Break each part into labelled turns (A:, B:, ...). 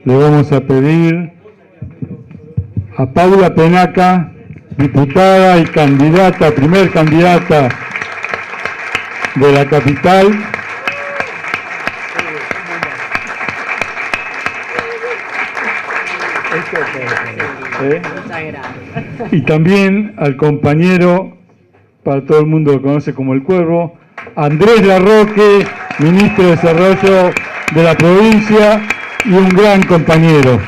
A: le vamos a pedir a Paula Penaca, diputada y candidata, primer candidata de la capital. Y también al compañero, para todo el mundo lo conoce como el Cuervo, Andrés Larroque, ministro de Desarrollo de la provincia y un gran compañero.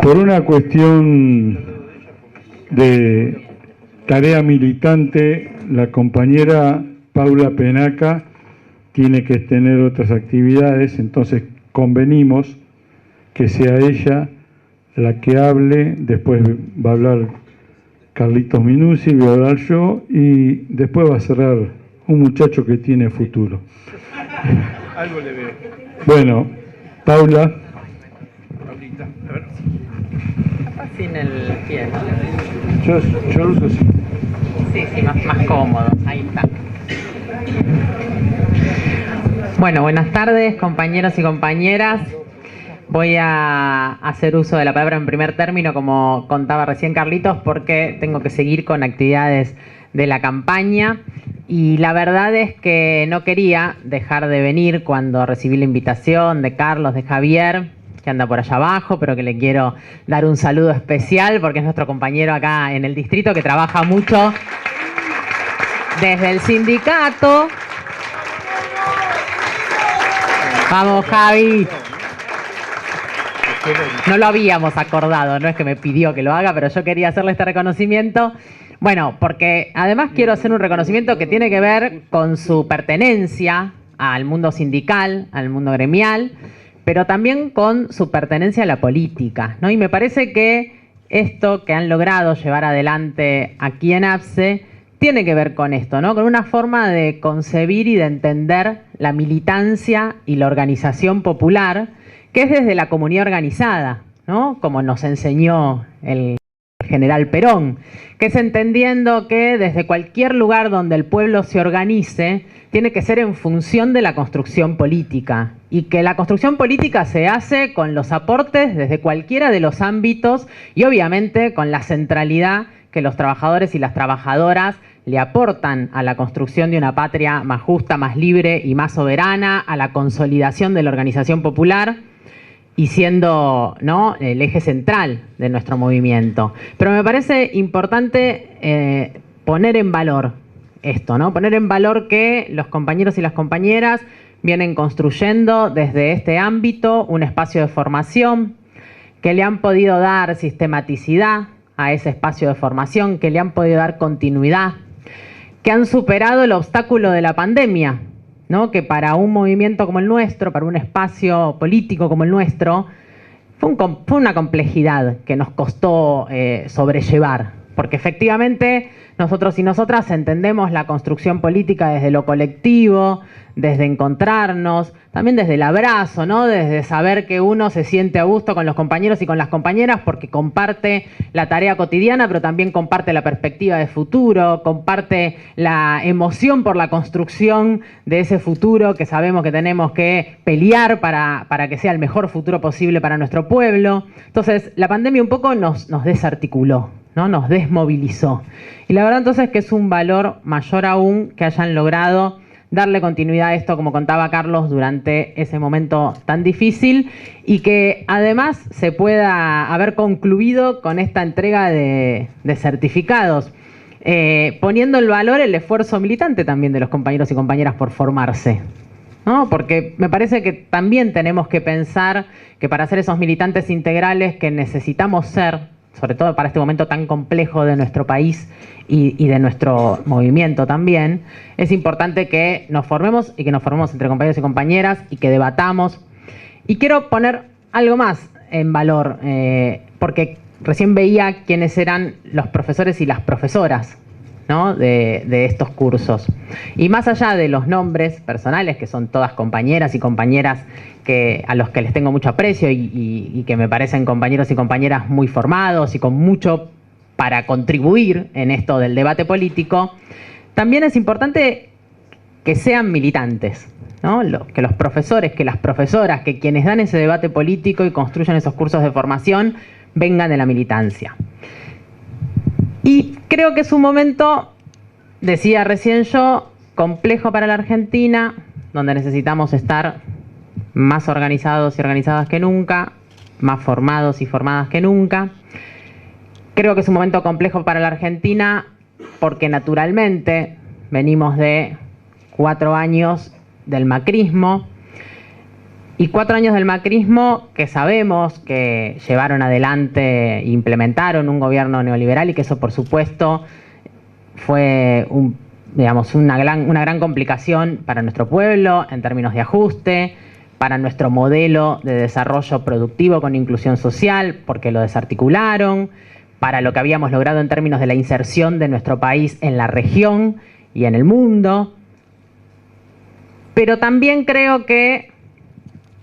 A: Por una cuestión de tarea militante, la compañera Paula Penaca tiene que tener otras actividades, entonces convenimos que sea ella la que hable, después va a hablar Carlitos Minuzzi, voy a hablar yo y después va a cerrar un muchacho que tiene futuro.
B: Algo le veo.
A: Bueno, Paula.
B: Paulita, a ver.
C: Sin el pie, ¿no?
A: Yo lo uso así.
C: Sí, más cómodo. Ahí está. Bueno, buenas tardes, compañeros y compañeras. Voy a hacer uso de la palabra en primer término, como contaba recién Carlitos, porque tengo que seguir con actividades de la campaña. Y la verdad es que no quería dejar de venir cuando recibí la invitación de Carlos, de Javier, que anda por allá abajo, pero que le quiero dar un saludo especial porque es nuestro compañero acá en el distrito que trabaja mucho desde el sindicato. Vamos, Javi. No lo habíamos acordado, no es que me pidió que lo haga, pero yo quería hacerle este reconocimiento. Bueno, porque además quiero hacer un reconocimiento que tiene que ver con su pertenencia al mundo sindical, al mundo gremial, pero también con su pertenencia a la política, ¿no? Y me parece que esto que han logrado llevar adelante aquí en APSE tiene que ver con esto, ¿no? Con una forma de concebir y de entender la militancia y la organización popular, que es desde la comunidad organizada, ¿no? Como nos enseñó el general Perón, que es entendiendo que desde cualquier lugar donde el pueblo se organice, tiene que ser en función de la construcción política, y que la construcción política se hace con los aportes desde cualquiera de los ámbitos y obviamente con la centralidad que los trabajadores y las trabajadoras le aportan a la construcción de una patria más justa, más libre y más soberana, a la consolidación de la organización popular, y siendo, ¿no?, el eje central de nuestro movimiento. Pero me parece importante poner en valor esto, ¿no? Poner en valor que los compañeros y las compañeras vienen construyendo desde este ámbito un espacio de formación, que le han podido dar sistematicidad a ese espacio de formación, que le han podido dar continuidad, que han superado el obstáculo de la pandemia, ¿no? Que para un movimiento como el nuestro, para un espacio político como el nuestro, fue una complejidad que nos costó sobrellevar, porque efectivamente nosotros y nosotras entendemos la construcción política desde lo colectivo, desde encontrarnos, también desde el abrazo, ¿no? Desde saber que uno se siente a gusto con los compañeros y con las compañeras porque comparte la tarea cotidiana, pero también comparte la perspectiva de futuro, comparte la emoción por la construcción de ese futuro que sabemos que tenemos que pelear para que sea el mejor futuro posible para nuestro pueblo. Entonces, la pandemia un poco nos desarticuló, ¿no? Nos desmovilizó. Y la verdad entonces que es un valor mayor aún que hayan logrado darle continuidad a esto, como contaba Carlos, durante ese momento tan difícil, y que además se pueda haber concluido con esta entrega de certificados, poniendo en valor el esfuerzo militante también de los compañeros y compañeras por formarse, ¿no? Porque me parece que también tenemos que pensar que para ser esos militantes integrales que necesitamos ser, sobre todo para este momento tan complejo de nuestro país y de nuestro movimiento también, es importante que nos formemos y que nos formemos entre compañeros y compañeras y que debatamos. Y quiero poner algo más en valor, porque recién veía quiénes eran los profesores y las profesoras, ¿no?, de estos cursos. Y más allá de los nombres personales, que son todas compañeras y compañeras a los que les tengo mucho aprecio y que me parecen compañeros y compañeras muy formados y con mucho para contribuir en esto del debate político, también es importante que sean militantes, ¿no? Que los profesores, que las profesoras, que quienes dan ese debate político y construyen esos cursos de formación vengan de la militancia. Y creo que es un momento, decía recién yo, complejo para la Argentina, donde necesitamos estar más organizados y organizadas que nunca, más formados y formadas que nunca. Creo que es un momento complejo para la Argentina porque naturalmente venimos de 4 años del macrismo, y 4 años del macrismo que sabemos que llevaron adelante e implementaron un gobierno neoliberal, y que eso por supuesto fue una gran complicación para nuestro pueblo en términos de ajuste, para nuestro modelo de desarrollo productivo con inclusión social, porque lo desarticularon, para lo que habíamos logrado en términos de la inserción de nuestro país en la región y en el mundo. Pero también creo que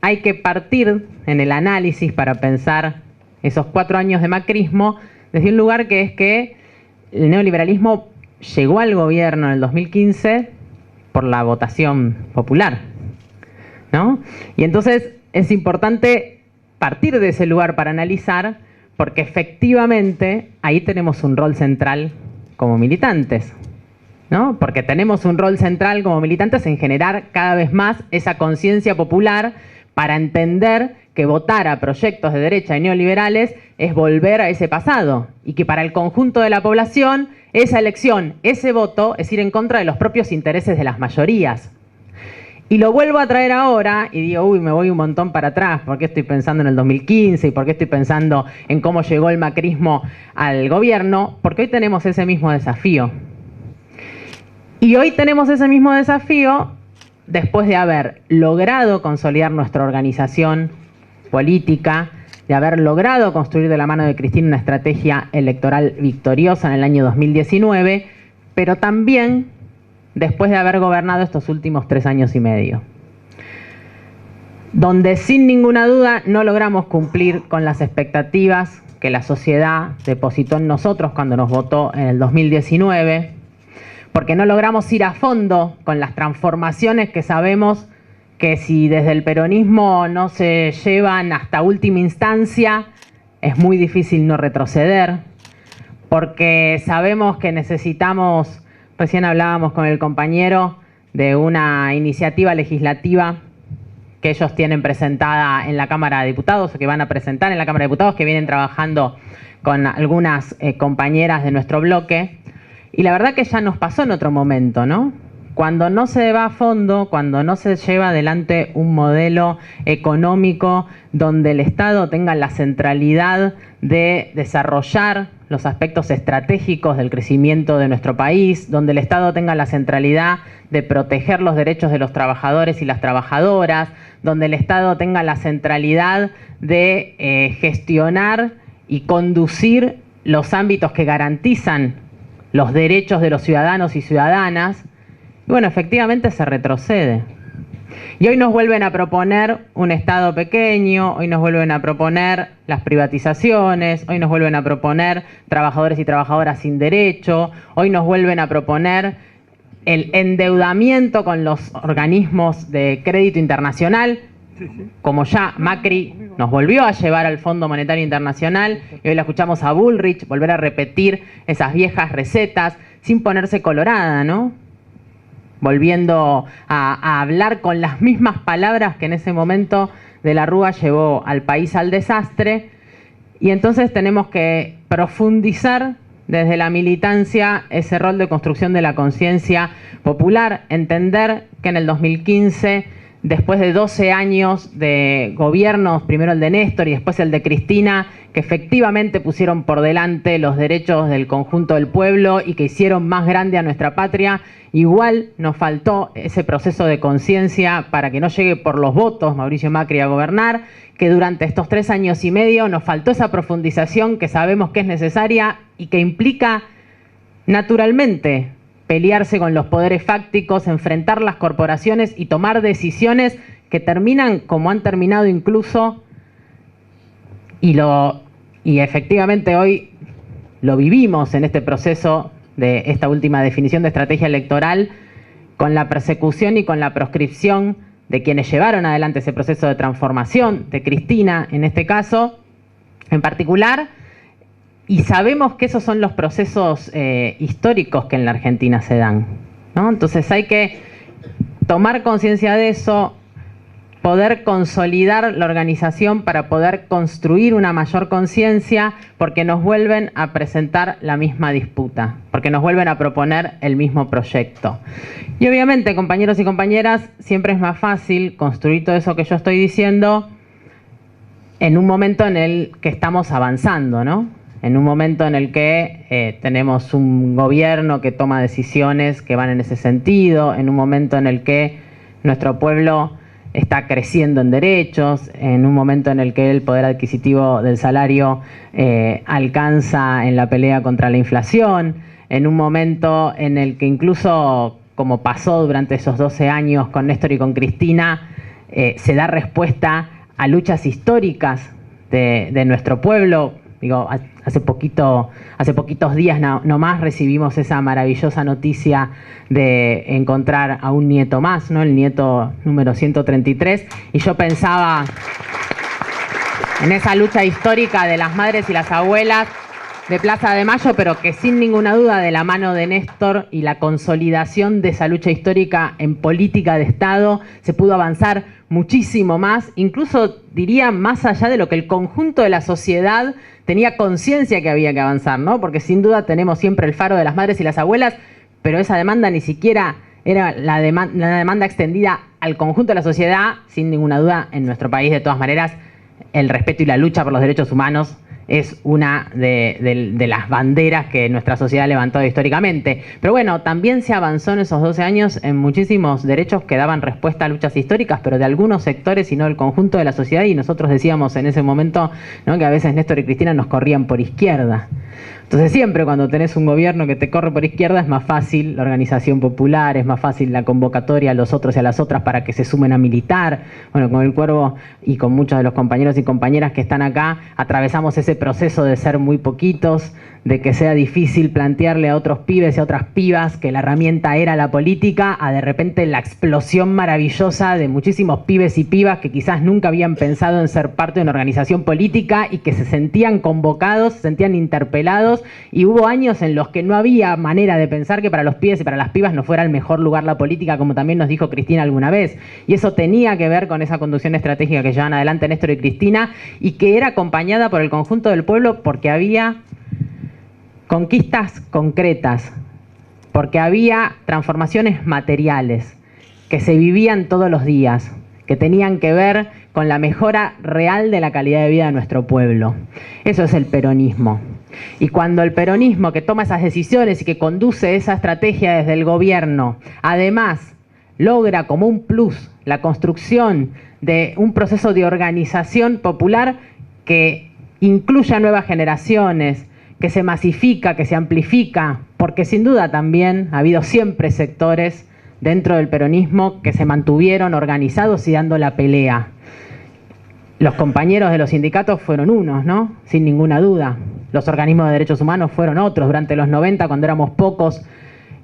C: hay que partir en el análisis para pensar esos 4 años de macrismo desde un lugar que es que el neoliberalismo llegó al gobierno en el 2015 por la votación popular, ¿no? Y entonces es importante partir de ese lugar para analizar, porque efectivamente ahí tenemos un rol central como militantes, ¿no? Porque tenemos un rol central como militantes en generar cada vez más esa conciencia popular para entender que votar a proyectos de derecha y neoliberales es volver a ese pasado, y que para el conjunto de la población esa elección, ese voto, es ir en contra de los propios intereses de las mayorías. Y lo vuelvo a traer ahora y digo, uy, me voy un montón para atrás, ¿por qué estoy pensando en el 2015 y por qué estoy pensando en cómo llegó el macrismo al gobierno? Porque hoy tenemos ese mismo desafío. Y hoy tenemos ese mismo desafío después de haber logrado consolidar nuestra organización política, de haber logrado construir de la mano de Cristina una estrategia electoral victoriosa en el año 2019, pero también después de haber gobernado estos últimos 3 años y medio, donde sin ninguna duda no logramos cumplir con las expectativas que la sociedad depositó en nosotros cuando nos votó en el 2019, porque no logramos ir a fondo con las transformaciones que sabemos que si desde el peronismo no se llevan hasta última instancia, es muy difícil no retroceder, porque sabemos que necesitamos, recién hablábamos con el compañero de una iniciativa legislativa que ellos tienen presentada en la Cámara de Diputados, o que van a presentar en la Cámara de Diputados, que vienen trabajando con algunas compañeras de nuestro bloque. Y la verdad que ya nos pasó en otro momento, ¿no? Cuando no se va a fondo, cuando no se lleva adelante un modelo económico donde el Estado tenga la centralidad de desarrollar los aspectos estratégicos del crecimiento de nuestro país, donde el Estado tenga la centralidad de proteger los derechos de los trabajadores y las trabajadoras, donde el Estado tenga la centralidad de gestionar y conducir los ámbitos que garantizan los derechos de los ciudadanos y ciudadanas. Y bueno, efectivamente se retrocede. Y hoy nos vuelven a proponer un Estado pequeño, hoy nos vuelven a proponer las privatizaciones, hoy nos vuelven a proponer trabajadores y trabajadoras sin derecho, hoy nos vuelven a proponer el endeudamiento con los organismos de crédito internacional, como ya Macri nos volvió a llevar al Fondo Monetario Internacional, y hoy la escuchamos a Bullrich volver a repetir esas viejas recetas sin ponerse colorada, ¿no? Volviendo a hablar con las mismas palabras que en ese momento de la Rúa llevó al país al desastre. Y entonces tenemos que profundizar desde la militancia ese rol de construcción de la conciencia popular, entender que en el 2015, después de 12 años de gobiernos, primero el de Néstor y después el de Cristina, que efectivamente pusieron por delante los derechos del conjunto del pueblo y que hicieron más grande a nuestra patria, igual nos faltó ese proceso de conciencia para que no llegue por los votos Mauricio Macri a gobernar, que durante estos 3 años y medio nos faltó esa profundización que sabemos que es necesaria y que implica naturalmente pelearse con los poderes fácticos, enfrentar las corporaciones y tomar decisiones que terminan como han terminado incluso, y efectivamente hoy lo vivimos en este proceso de esta última definición de estrategia electoral, con la persecución y con la proscripción de quienes llevaron adelante ese proceso de transformación, de Cristina en este caso en particular, y sabemos que esos son los procesos históricos que en la Argentina se dan, ¿no? Entonces hay que tomar conciencia de eso, poder consolidar la organización para poder construir una mayor conciencia, porque nos vuelven a presentar la misma disputa, porque nos vuelven a proponer el mismo proyecto. Y obviamente, compañeros y compañeras, siempre es más fácil construir todo eso que yo estoy diciendo en un momento en el que estamos avanzando, ¿no? En un momento en el que tenemos un gobierno que toma decisiones que van en ese sentido, en un momento en el que nuestro pueblo está creciendo en derechos, en un momento en el que el poder adquisitivo del salario alcanza en la pelea contra la inflación, en un momento en el que incluso, como pasó durante esos 12 años con Néstor y con Cristina, se da respuesta a luchas históricas de nuestro pueblo. Digo, hace poquitos días nomás recibimos esa maravillosa noticia de encontrar a un nieto más, ¿no? El nieto número 133. Y yo pensaba en esa lucha histórica de las madres y las abuelas de Plaza de Mayo, pero que sin ninguna duda de la mano de Néstor y la consolidación de esa lucha histórica en política de Estado se pudo avanzar muchísimo más, incluso diría más allá de lo que el conjunto de la sociedad tenía conciencia que había que avanzar, ¿no? Porque sin duda tenemos siempre el faro de las madres y las abuelas, pero esa demanda ni siquiera era la demanda extendida al conjunto de la sociedad. Sin ninguna duda, en nuestro país, de todas maneras, el respeto y la lucha por los derechos humanos es una de las banderas que nuestra sociedad ha levantado históricamente. Pero bueno, también se avanzó en esos 12 años en muchísimos derechos que daban respuesta a luchas históricas, pero de algunos sectores y no del conjunto de la sociedad. Y nosotros decíamos en ese momento, ¿no?, que a veces Néstor y Cristina nos corrían por izquierda. Entonces siempre cuando tenés un gobierno que te corre por izquierda es más fácil la organización popular, es más fácil la convocatoria a los otros y a las otras para que se sumen a militar. Bueno, con el Cuervo y con muchos de los compañeros y compañeras que están acá atravesamos ese proceso de ser muy poquitos, de que sea difícil plantearle a otros pibes y a otras pibas que la herramienta era la política, a de repente la explosión maravillosa de muchísimos pibes y pibas que quizás nunca habían pensado en ser parte de una organización política y que se sentían convocados, se sentían interpelados, y hubo años en los que no había manera de pensar que para los pibes y para las pibas no fuera el mejor lugar la política, como también nos dijo Cristina alguna vez, y eso tenía que ver con esa conducción estratégica que llevan adelante Néstor y Cristina, y que era acompañada por el conjunto del pueblo porque había conquistas concretas, porque había transformaciones materiales que se vivían todos los días, que tenían que ver con la mejora real de la calidad de vida de nuestro pueblo. Eso es el peronismo. Y cuando el peronismo, que toma esas decisiones y que conduce esa estrategia desde el gobierno, además logra como un plus la construcción de un proceso de organización popular que incluya nuevas generaciones, que se masifica, que se amplifica, porque sin duda también ha habido siempre sectores dentro del peronismo que se mantuvieron organizados y dando la pelea. Los compañeros de los sindicatos fueron unos, ¿no? Sin ninguna duda. Los organismos de derechos humanos fueron otros. Durante los 90, cuando éramos pocos,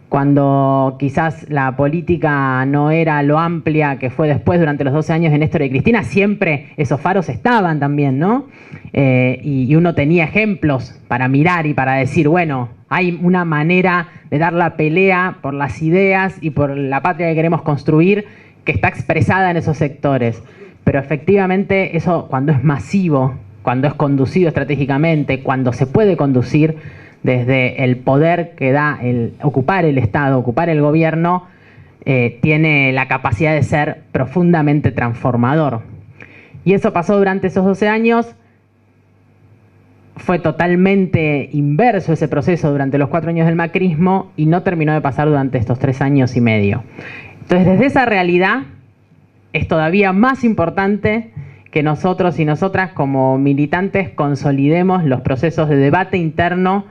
C: cuando quizás la política no era lo amplia que fue después durante los 12 años de Néstor y Cristina, siempre esos faros estaban también, ¿no? Y uno tenía ejemplos para mirar y para decir, bueno, hay una manera de dar la pelea por las ideas y por la patria que queremos construir que está expresada en esos sectores. Pero efectivamente eso, cuando es masivo, cuando es conducido estratégicamente, cuando se puede conducir desde el poder que da el ocupar el Estado, ocupar el gobierno, tiene la capacidad de ser profundamente transformador. Y eso pasó durante esos 12 años. Fue totalmente inverso ese proceso durante los 4 años del macrismo y no terminó de pasar durante estos 3 años y medio. Entonces, desde esa realidad es todavía más importante que nosotros y nosotras como militantes consolidemos los procesos de debate interno,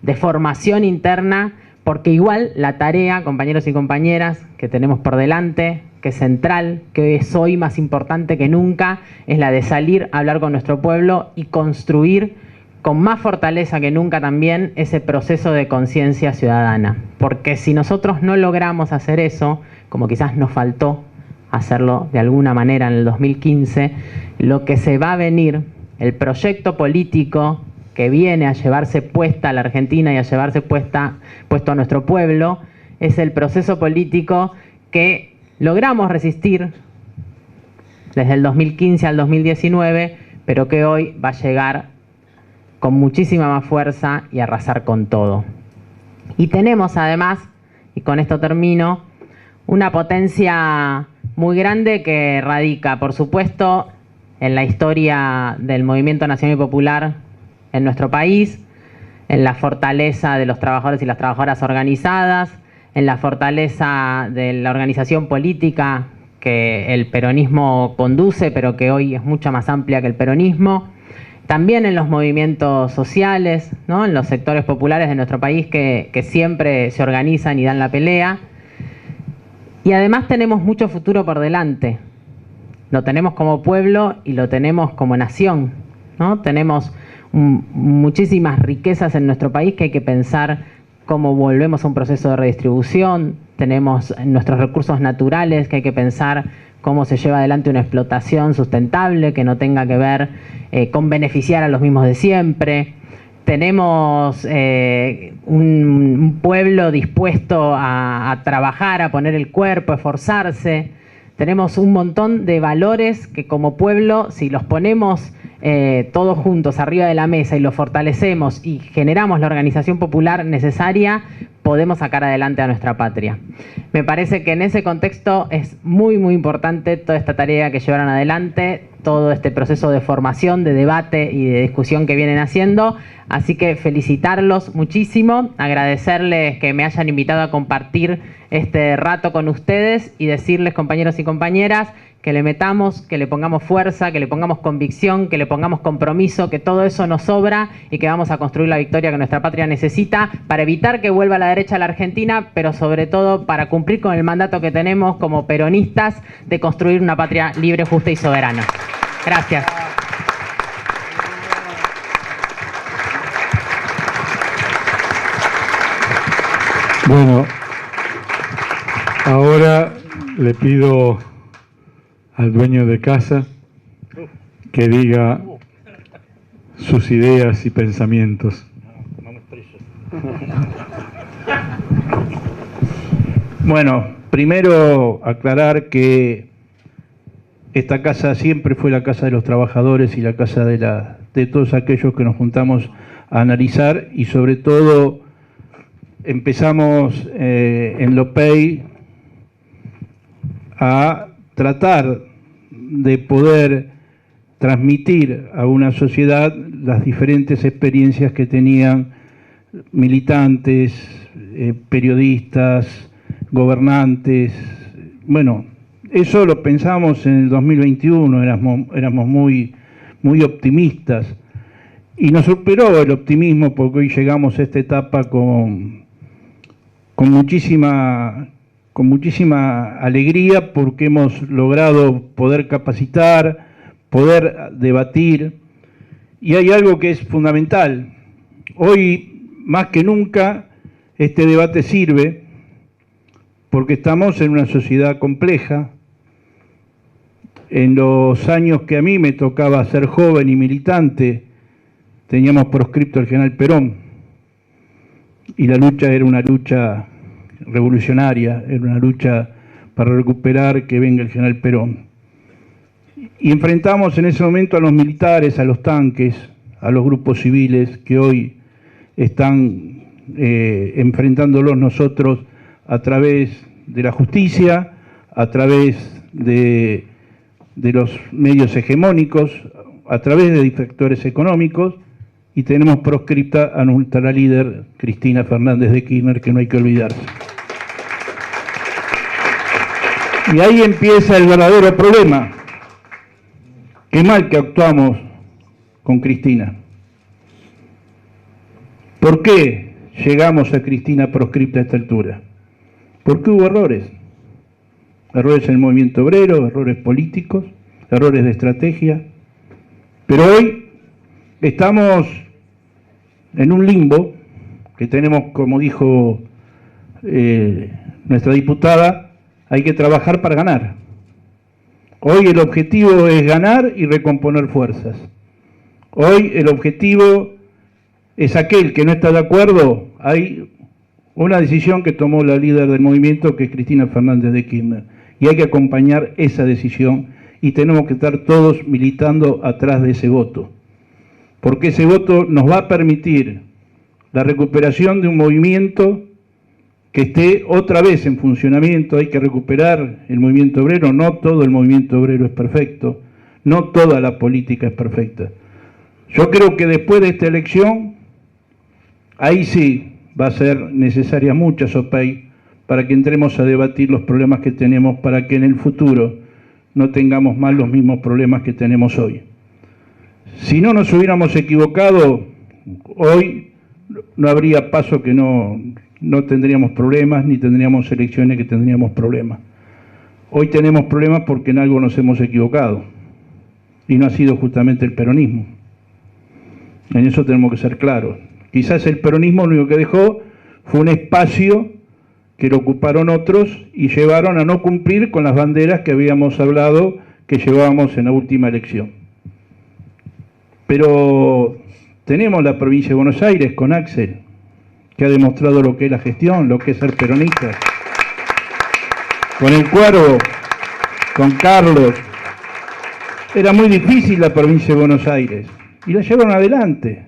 C: de formación interna, porque igual la tarea, compañeros y compañeras, que tenemos por delante, que es central, que es hoy más importante que nunca, es la de salir a hablar con nuestro pueblo y construir con más fortaleza que nunca también ese proceso de conciencia ciudadana. Porque si nosotros no logramos hacer eso, como quizás nos faltó hacerlo de alguna manera en el 2015, lo que se va a venir, el proyecto político que viene a llevarse puesta a la Argentina y a llevarse puesto a nuestro pueblo, es el proceso político que logramos resistir desde el 2015 al 2019, pero que hoy va a llegar con muchísima más fuerza y arrasar con todo. Y tenemos además, y con esto termino, una potencia muy grande que radica, por supuesto, en la historia del movimiento nacional y popular en nuestro país, en la fortaleza de los trabajadores y las trabajadoras organizadas, en la fortaleza de la organización política que el peronismo conduce, pero que hoy es mucho más amplia que el peronismo. También en los movimientos sociales, ¿no? En los sectores populares de nuestro país que siempre se organizan y dan la pelea. Y además tenemos mucho futuro por delante. Lo tenemos como pueblo y lo tenemos como nación, ¿no? Tenemos muchísimas riquezas en nuestro país que hay que pensar cómo volvemos a un proceso de redistribución. Tenemos nuestros recursos naturales que hay que pensar cómo se lleva adelante una explotación sustentable que no tenga que ver con beneficiar a los mismos de siempre. Tenemos un pueblo dispuesto a trabajar, a poner el cuerpo, a esforzarse. Tenemos un montón de valores que como pueblo, si los ponemos todos juntos arriba de la mesa y los fortalecemos y generamos la organización popular necesaria, podemos sacar adelante a nuestra patria. Me parece que en ese contexto es muy, muy importante toda esta tarea que llevaron adelante, todo este proceso de formación, de debate y de discusión que vienen haciendo. Así que felicitarlos muchísimo, agradecerles que me hayan invitado a compartir este rato con ustedes y decirles, compañeros y compañeras, que le metamos, que le pongamos fuerza, que le pongamos convicción, que le pongamos compromiso, que todo eso nos sobra y que vamos a construir la victoria que nuestra patria necesita para evitar que vuelva a la derecha a la Argentina, pero sobre todo para cumplir con el mandato que tenemos como peronistas de construir una patria libre, justa y soberana. Gracias.
A: Bueno, ahora le pido al dueño de casa que diga sus ideas y pensamientos.
B: Bueno, primero aclarar que esta casa siempre fue la casa de los trabajadores y la casa de todos aquellos que nos juntamos a analizar, y sobre todo empezamos en Lopey a tratar de poder transmitir a una sociedad las diferentes experiencias que tenían militantes, periodistas, gobernantes. Bueno, eso lo pensamos en el 2021, éramos muy optimistas, y nos superó el optimismo porque hoy llegamos a esta etapa con muchísima alegría, porque hemos logrado poder capacitar, poder debatir, y hay algo que es fundamental. Hoy, más que nunca, este debate sirve porque estamos en una sociedad compleja. En los años que a mí me tocaba ser joven y militante, teníamos proscripto al general Perón, y la lucha era una lucha revolucionaria, era una lucha para recuperar que venga el general Perón. Y enfrentamos en ese momento a los militares, a los tanques, a los grupos civiles que hoy están enfrentándolos nosotros a través de la justicia, a través de los medios hegemónicos, a través de factores económicos, y tenemos proscripta a nuestra líder Cristina Fernández de Kirchner, que no hay que olvidarse. Y ahí empieza el verdadero problema. Qué mal que actuamos con Cristina. ¿Por qué llegamos a Cristina proscripta a esta altura? Porque hubo errores. Errores en el movimiento obrero, errores políticos, errores de estrategia. Pero hoy estamos en un limbo que tenemos, como dijo nuestra diputada, hay que trabajar para ganar. Hoy el objetivo es ganar y recomponer fuerzas. Hoy el objetivo es aquel que no está de acuerdo. Hay una decisión que tomó la líder del movimiento, que es Cristina Fernández de Kirchner, y hay que acompañar esa decisión y tenemos que estar todos militando atrás de ese voto, porque ese voto nos va a permitir la recuperación de un movimiento que esté otra vez en funcionamiento. Hay que recuperar el movimiento obrero. No todo el movimiento obrero es perfecto, no toda la política es perfecta. Yo creo que después de esta elección, ahí sí va a ser necesaria mucha SOPEI para que entremos a debatir los problemas que tenemos, para que en el futuro no tengamos más los mismos problemas que tenemos hoy. Si no nos hubiéramos equivocado, hoy no habría paso que no tendríamos problemas, ni tendríamos elecciones que tendríamos problemas. Hoy tenemos problemas porque en algo nos hemos equivocado, y no ha sido justamente el peronismo. En eso tenemos que ser claros. Quizás el peronismo lo único que dejó fue un espacio que lo ocuparon otros y llevaron a no cumplir con las banderas que habíamos hablado que llevábamos en la última elección. Pero tenemos la provincia de Buenos Aires con Axel, que ha demostrado lo que es la gestión, lo que es ser peronista. Con el Cuervo, con Carlos. Era muy difícil la provincia de Buenos Aires y la llevaron adelante.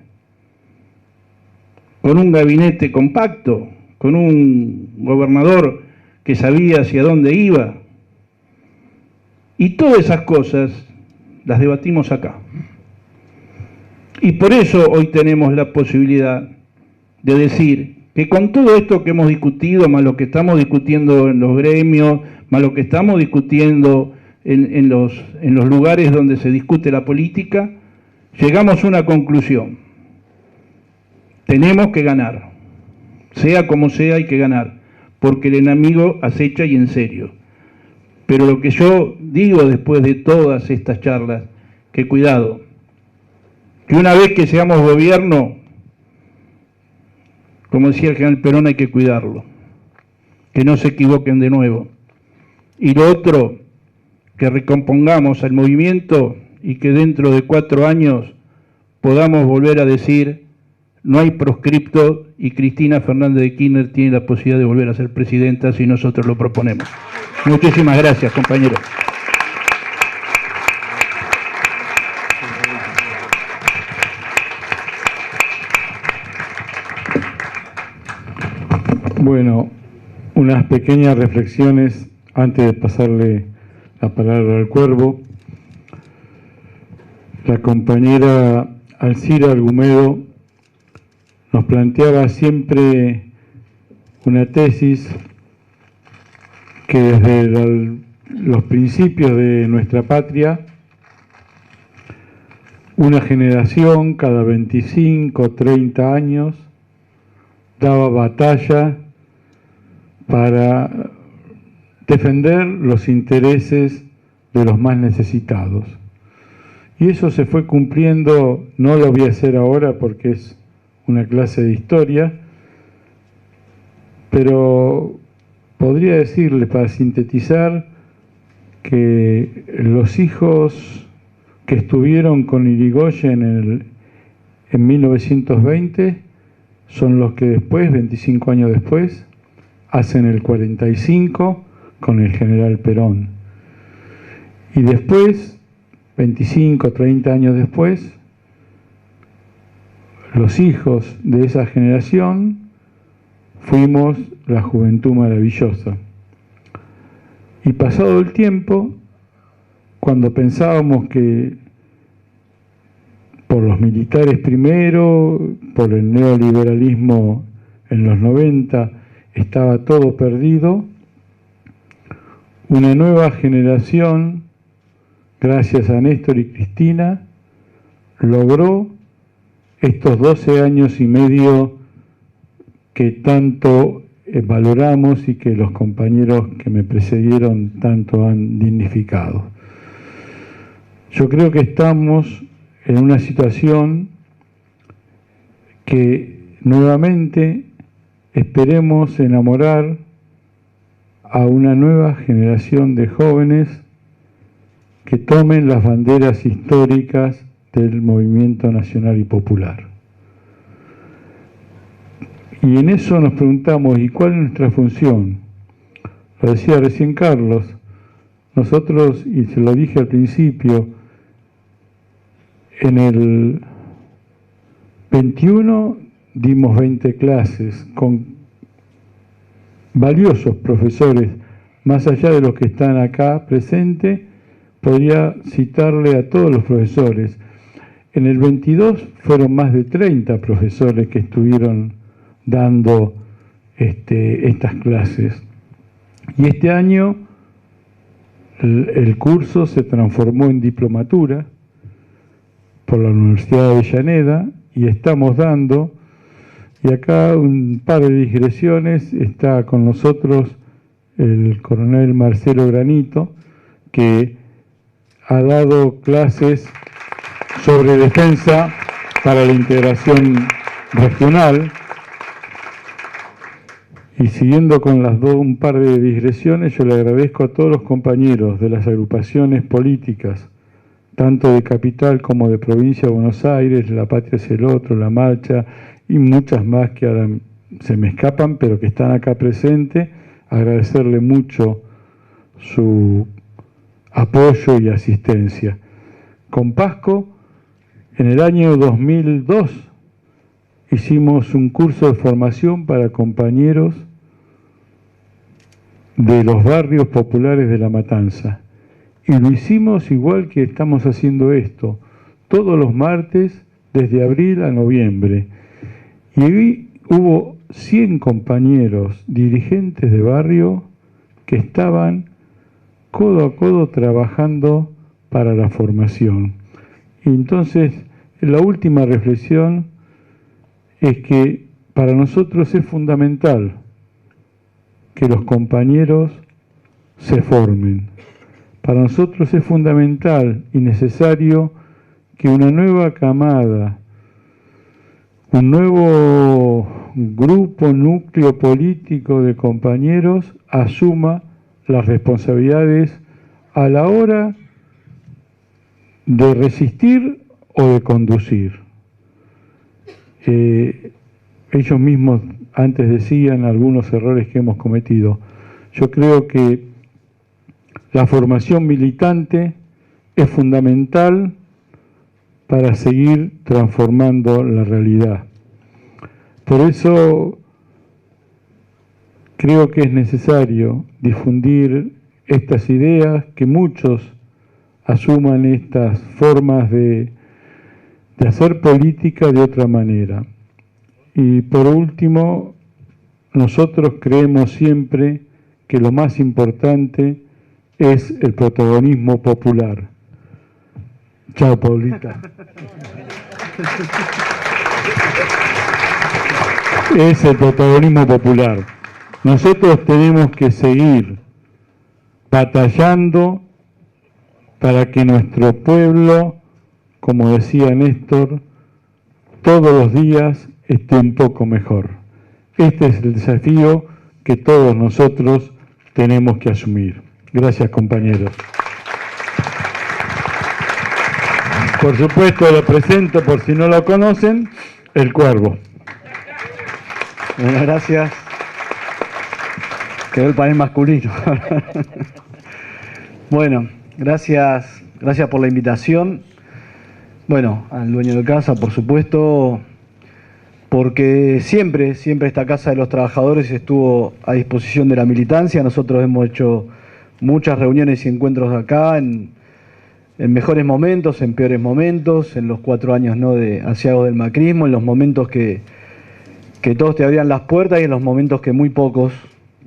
B: Con un gabinete compacto, con un gobernador que sabía hacia dónde iba. Y todas esas cosas las debatimos acá. Y por eso hoy tenemos la posibilidad de decir que con todo esto que hemos discutido, más lo que estamos discutiendo en los gremios, más lo que estamos discutiendo en los lugares donde se discute la política, llegamos a una conclusión. Tenemos que ganar. Sea como sea, hay que ganar, porque el enemigo acecha y en serio. Pero lo que yo digo después de todas estas charlas, que cuidado, que una vez que seamos gobierno, como decía el general Perón, hay que cuidarlo, que no se equivoquen de nuevo. Y lo otro, que recompongamos al movimiento y que dentro de 4 años podamos volver a decir: no hay proscripto y Cristina Fernández de Kirchner tiene la posibilidad de volver a ser presidenta si nosotros lo proponemos. Muchísimas gracias, compañeros.
A: Bueno, unas pequeñas reflexiones antes de pasarle la palabra al Cuervo. La compañera Alcira Argumedo nos planteaba siempre una tesis que desde los principios de nuestra patria, una generación cada 25 o 30 años daba batalla para defender los intereses de los más necesitados. Y eso se fue cumpliendo. No lo voy a hacer ahora porque es una clase de historia, pero podría decirle, para sintetizar, que los hijos que estuvieron con Irigoyen en 1920 son los que después, 25 años después, hacen el 45 con el general Perón. Y después, 25, 30 años después, los hijos de esa generación fuimos la Juventud Maravillosa. Y pasado el tiempo, cuando pensábamos que por los militares primero, por el neoliberalismo en los 90, estaba todo perdido, una nueva generación, gracias a Néstor y Cristina, logró estos 12 años y medio que tanto valoramos y que los compañeros que me precedieron tanto han dignificado. Yo creo que estamos en una situación que nuevamente esperemos enamorar a una nueva generación de jóvenes que tomen las banderas históricas del movimiento nacional y popular. Y en eso nos preguntamos, ¿y cuál es nuestra función? Lo decía recién Carlos, nosotros, y se lo dije al principio, en el 21 dimos 20 clases con valiosos profesores, más allá de los que están acá presentes, podría citarle a todos los profesores. En el 22 fueron más de 30 profesores que estuvieron dando estas clases. Y este año el curso se transformó en diplomatura por la Universidad de Avellaneda y estamos dando, y acá un par de digresiones, está con nosotros el coronel Marcelo Granito, que ha dado clases sobre defensa para la integración regional. Y siguiendo con un par de digresiones, yo le agradezco a todos los compañeros de las agrupaciones políticas, tanto de Capital como de Provincia de Buenos Aires, La Patria es el Otro, La Marcha y muchas más que ahora se me escapan, pero que están acá presentes, agradecerle mucho su apoyo y asistencia. Con Pasco, en el año 2002, hicimos un curso de formación para compañeros de los barrios populares de La Matanza. Y lo hicimos igual que estamos haciendo esto, todos los martes, desde abril a noviembre. Y ahí hubo 100 compañeros dirigentes de barrio que estaban codo a codo trabajando para la formación. Y entonces, la última reflexión es que para nosotros es fundamental que los compañeros se formen. Para nosotros es fundamental y necesario que una nueva camada, un nuevo grupo, núcleo político de compañeros asuma las responsabilidades a la hora de resistir o de conducir. Ellos mismos antes decían algunos errores que hemos cometido. Yo creo que la formación militante es fundamental para seguir transformando la realidad. Por eso creo que es necesario difundir estas ideas, que muchos asuman estas formas de hacer política de otra manera. Y por último, nosotros creemos siempre que lo más importante es el protagonismo popular. Chao, Paulita. Es el protagonismo popular. Nosotros tenemos que seguir batallando para que nuestro pueblo, como decía Néstor, todos los días esté un poco mejor. Este es el desafío que todos nosotros tenemos que asumir. Gracias, compañeros. Por supuesto, lo presento por si no lo conocen, el Cuervo.
D: Bueno, gracias. Quedó el panel masculino. Bueno, gracias por la invitación. Bueno, al dueño de casa, por supuesto, porque siempre esta Casa de los Trabajadores estuvo a disposición de la militancia. Nosotros hemos hecho muchas reuniones y encuentros acá, en mejores momentos, en peores momentos, en los 4 años ¿no? de asiago del macrismo, en los momentos que todos te abrían las puertas y en los momentos que muy pocos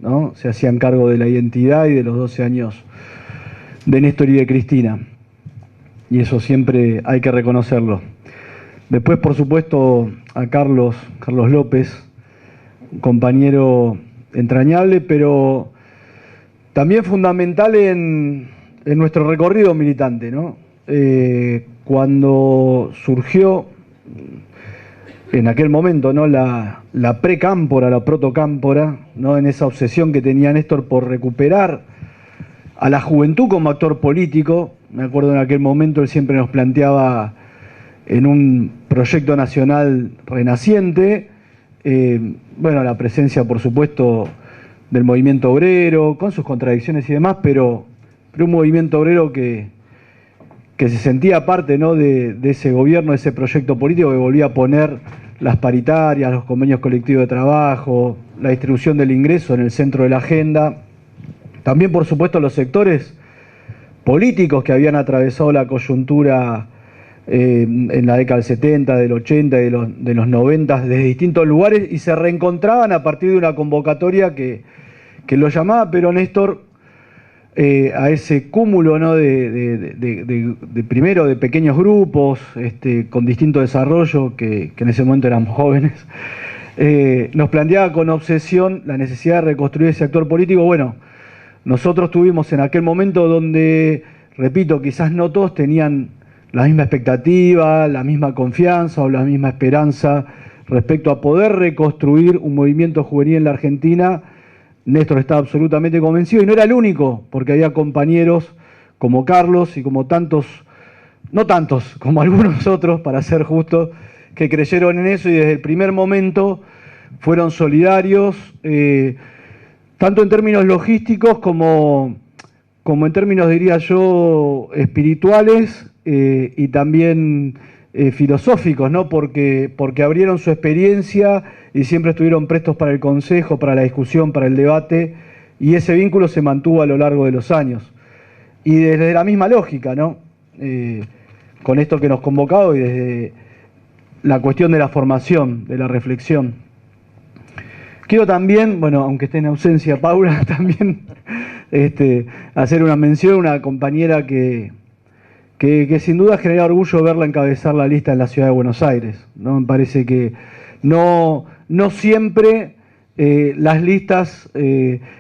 D: ¿no? se hacían cargo de la identidad y de los 12 años de Néstor y de Cristina. Y eso siempre hay que reconocerlo. Después, por supuesto, a Carlos López, un compañero entrañable, pero también fundamental en nuestro recorrido militante, ¿no? Cuando surgió en aquel momento, ¿no? la precámpora, la protocámpora, ¿no? En esa obsesión que tenía Néstor por recuperar a la juventud como actor político. Me acuerdo en aquel momento él siempre nos planteaba en un proyecto nacional renaciente, bueno, la presencia, por supuesto, del movimiento obrero, con sus contradicciones y demás, pero un movimiento obrero que se sentía parte, ¿no? de ese gobierno, de ese proyecto político que volvía a poner las paritarias, los convenios colectivos de trabajo, la distribución del ingreso en el centro de la agenda. También, por supuesto, los sectores políticos que habían atravesado la coyuntura en la década del 70, del 80 y de los 90 desde distintos lugares y se reencontraban a partir de una convocatoria que lo llamaba pero Néstor a ese cúmulo, ¿no? Primero de pequeños grupos con distinto desarrollo que en ese momento eran jóvenes. Nos planteaba con obsesión la necesidad de reconstruir ese actor político. Bueno, nosotros tuvimos en aquel momento donde, repito, quizás no todos tenían la misma expectativa, la misma confianza o la misma esperanza respecto a poder reconstruir un movimiento juvenil en la Argentina. Néstor estaba absolutamente convencido y no era el único, porque había compañeros como Carlos y como tantos, no tantos, como algunos otros, para ser justos, que creyeron en eso y desde el primer momento fueron solidarios, tanto en términos logísticos como en términos, diría yo, espirituales y también filosóficos, ¿no? Porque abrieron su experiencia y siempre estuvieron prestos para el consejo, para la discusión, para el debate, y ese vínculo se mantuvo a lo largo de los años. Y desde la misma lógica, ¿no? Con esto que nos convocaba y desde la cuestión de la formación, de la reflexión. Quiero también, bueno, aunque esté en ausencia Paula, también hacer una mención a una compañera que sin duda genera orgullo verla encabezar la lista en la ciudad de Buenos Aires, ¿no? Me parece que no siempre las listas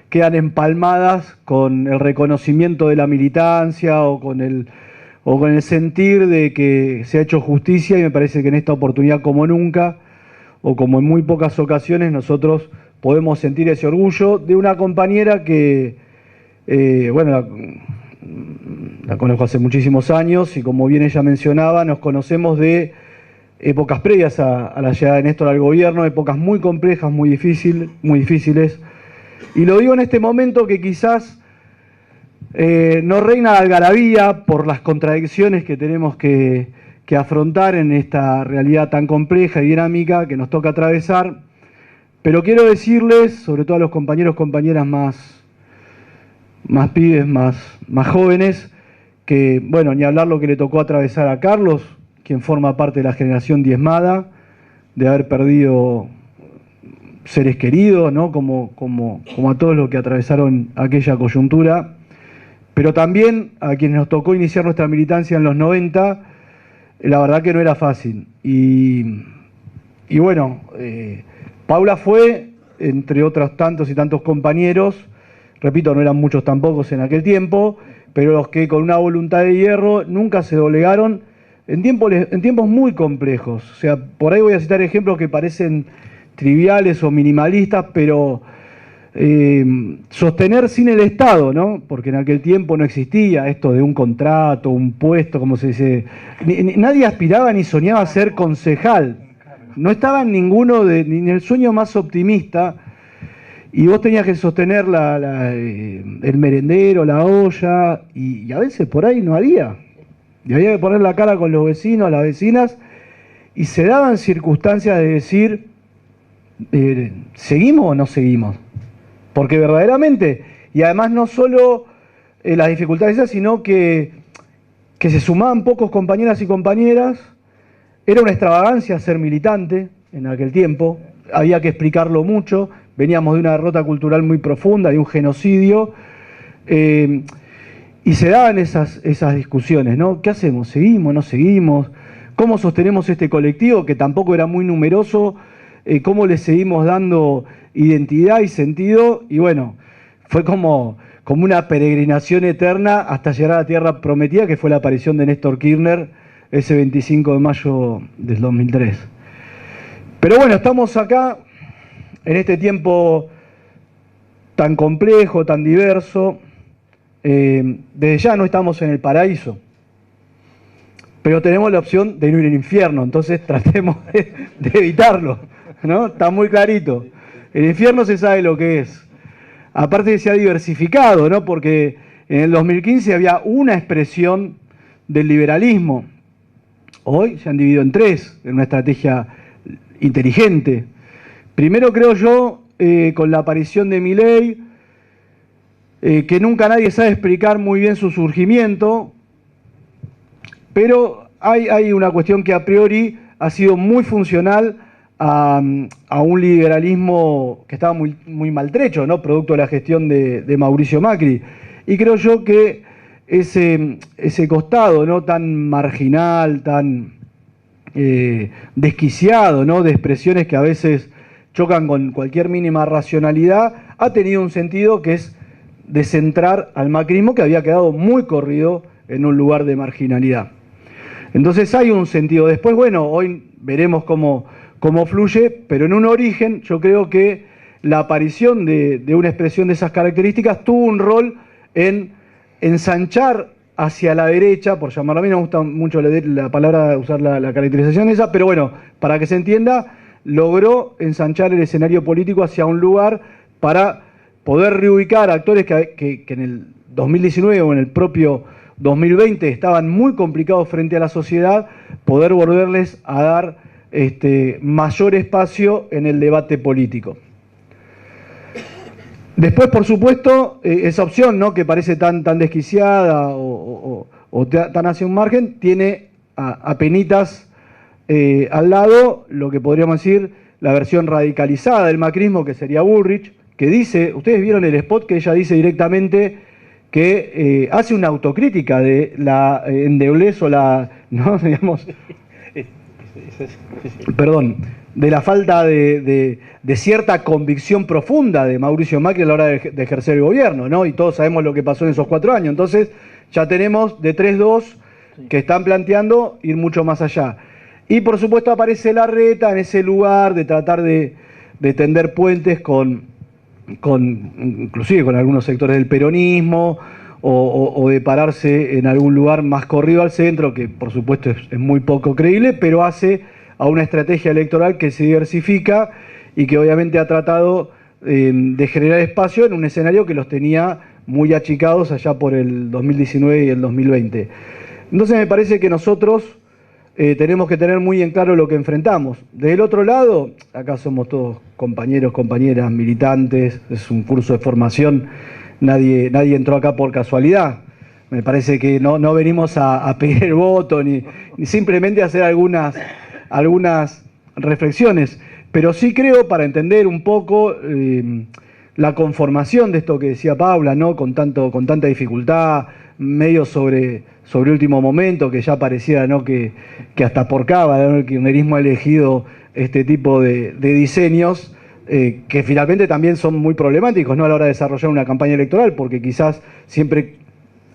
D: quedan empalmadas con el reconocimiento de la militancia o con el sentir de que se ha hecho justicia, y me parece que en esta oportunidad como nunca, o como en muy pocas ocasiones, nosotros podemos sentir ese orgullo de una compañera que, bueno, la conozco hace muchísimos años y como bien ella mencionaba, nos conocemos de épocas previas a la llegada de Néstor al gobierno, épocas muy complejas, muy difíciles. Y lo digo en este momento que quizás no reina la algarabía por las contradicciones que tenemos que afrontar en esta realidad tan compleja y dinámica que nos toca atravesar, pero quiero decirles, sobre todo a los compañeros, compañeras más pibes, más jóvenes, que, bueno, ni hablar lo que le tocó atravesar a Carlos, quien forma parte de la generación diezmada, de haber perdido seres queridos, ¿no? Como a todos los que atravesaron aquella coyuntura, pero también a quienes nos tocó iniciar nuestra militancia en los 90, la verdad que no era fácil. Y bueno, Paula fue, entre otros tantos y tantos compañeros, repito, no eran muchos tampoco en aquel tiempo, pero los que con una voluntad de hierro nunca se doblegaron en tiempos muy complejos. O sea, por ahí voy a citar ejemplos que parecen triviales o minimalistas, pero sostener sin el Estado, ¿no? Porque en aquel tiempo no existía esto de un contrato, un puesto, como se dice. Nadie aspiraba ni soñaba a ser concejal. No estaba en ninguno ni en el sueño más optimista. Y vos tenías que sostener el merendero, la olla, y a veces por ahí no había. Y había que poner la cara con los vecinos, las vecinas, y se daban circunstancias de decir, ¿seguimos o no seguimos? Porque verdaderamente, y además no solo las dificultades esas, sino que se sumaban pocos compañeras y compañeras, era una extravagancia ser militante en aquel tiempo, había que explicarlo mucho, veníamos de una derrota cultural muy profunda, de un genocidio, y se daban esas discusiones, ¿no? ¿Qué hacemos? ¿Seguimos? ¿No seguimos? ¿Cómo sostenemos este colectivo que tampoco era muy numeroso? ¿Cómo le seguimos dando identidad y sentido? Y bueno, fue como una peregrinación eterna hasta llegar a la tierra prometida, que fue la aparición de Néstor Kirchner ese 25 de mayo del 2003. Pero bueno, estamos acá en este tiempo tan complejo, tan diverso. Desde ya no estamos en el paraíso, pero tenemos la opción de no ir al infierno, entonces tratemos de evitarlo, ¿no? Está muy clarito. El infierno se sabe lo que es. Aparte se ha diversificado, ¿no? Porque en el 2015 había una expresión del liberalismo. Hoy se han dividido en tres, en una estrategia inteligente. Primero, creo yo, con la aparición de Milei, que nunca nadie sabe explicar muy bien su surgimiento, pero hay una cuestión que a priori ha sido muy funcional a un liberalismo que estaba muy maltrecho, ¿no? Producto de la gestión de Mauricio Macri. Y creo yo que ese costado, ¿no? Tan marginal, tan desquiciado, ¿no? De expresiones que a veces chocan con cualquier mínima racionalidad, ha tenido un sentido que es de centrar al macrismo, que había quedado muy corrido en un lugar de marginalidad. Entonces hay un sentido. Después, bueno, hoy veremos cómo fluye, pero en un origen yo creo que la aparición de una expresión de esas características tuvo un rol en ensanchar hacia la derecha, por llamarlo, a mí no me gusta mucho la palabra, usar la caracterización esa, pero bueno, para que se entienda, logró ensanchar el escenario político hacia un lugar para poder reubicar actores que en el 2019 o en el propio 2020 estaban muy complicados frente a la sociedad, poder volverles a dar mayor espacio en el debate político. Después, por supuesto, esa opción, ¿no? Que parece tan desquiciada o tan hacia un margen, tiene apenitas al lado lo que podríamos decir la versión radicalizada del macrismo, que sería Bullrich, que dice, ustedes vieron el spot que ella dice directamente que hace una autocrítica de la endeblez o la, ¿no? Digamos, perdón, de la falta de cierta convicción profunda de Mauricio Macri a la hora de ejercer el gobierno, ¿no? Y todos sabemos lo que pasó en esos 4 años. Entonces, ya tenemos de 3-2 que están planteando ir mucho más allá. Y por supuesto aparece Larreta en ese lugar de tratar de tender puentes inclusive con algunos sectores del peronismo, o de pararse en algún lugar más corrido al centro, que por supuesto es muy poco creíble, pero hace a una estrategia electoral que se diversifica y que obviamente ha tratado de generar espacio en un escenario que los tenía muy achicados allá por el 2019 y el 2020. Entonces me parece que nosotros tenemos que tener muy en claro lo que enfrentamos. Del otro lado, acá somos todos compañeros, compañeras, militantes, es un curso de formación, nadie entró acá por casualidad. Me parece que no venimos a pedir el voto ni simplemente a hacer algunas reflexiones, pero sí creo, para entender un poco la conformación de esto que decía Paula, ¿no? Con tanta dificultad, medio sobre último momento, que ya pareciera, ¿no? que hasta por cava, ¿no? El kirchnerismo ha elegido este tipo de diseños que finalmente también son muy problemáticos, ¿no? A la hora de desarrollar una campaña electoral, porque quizás siempre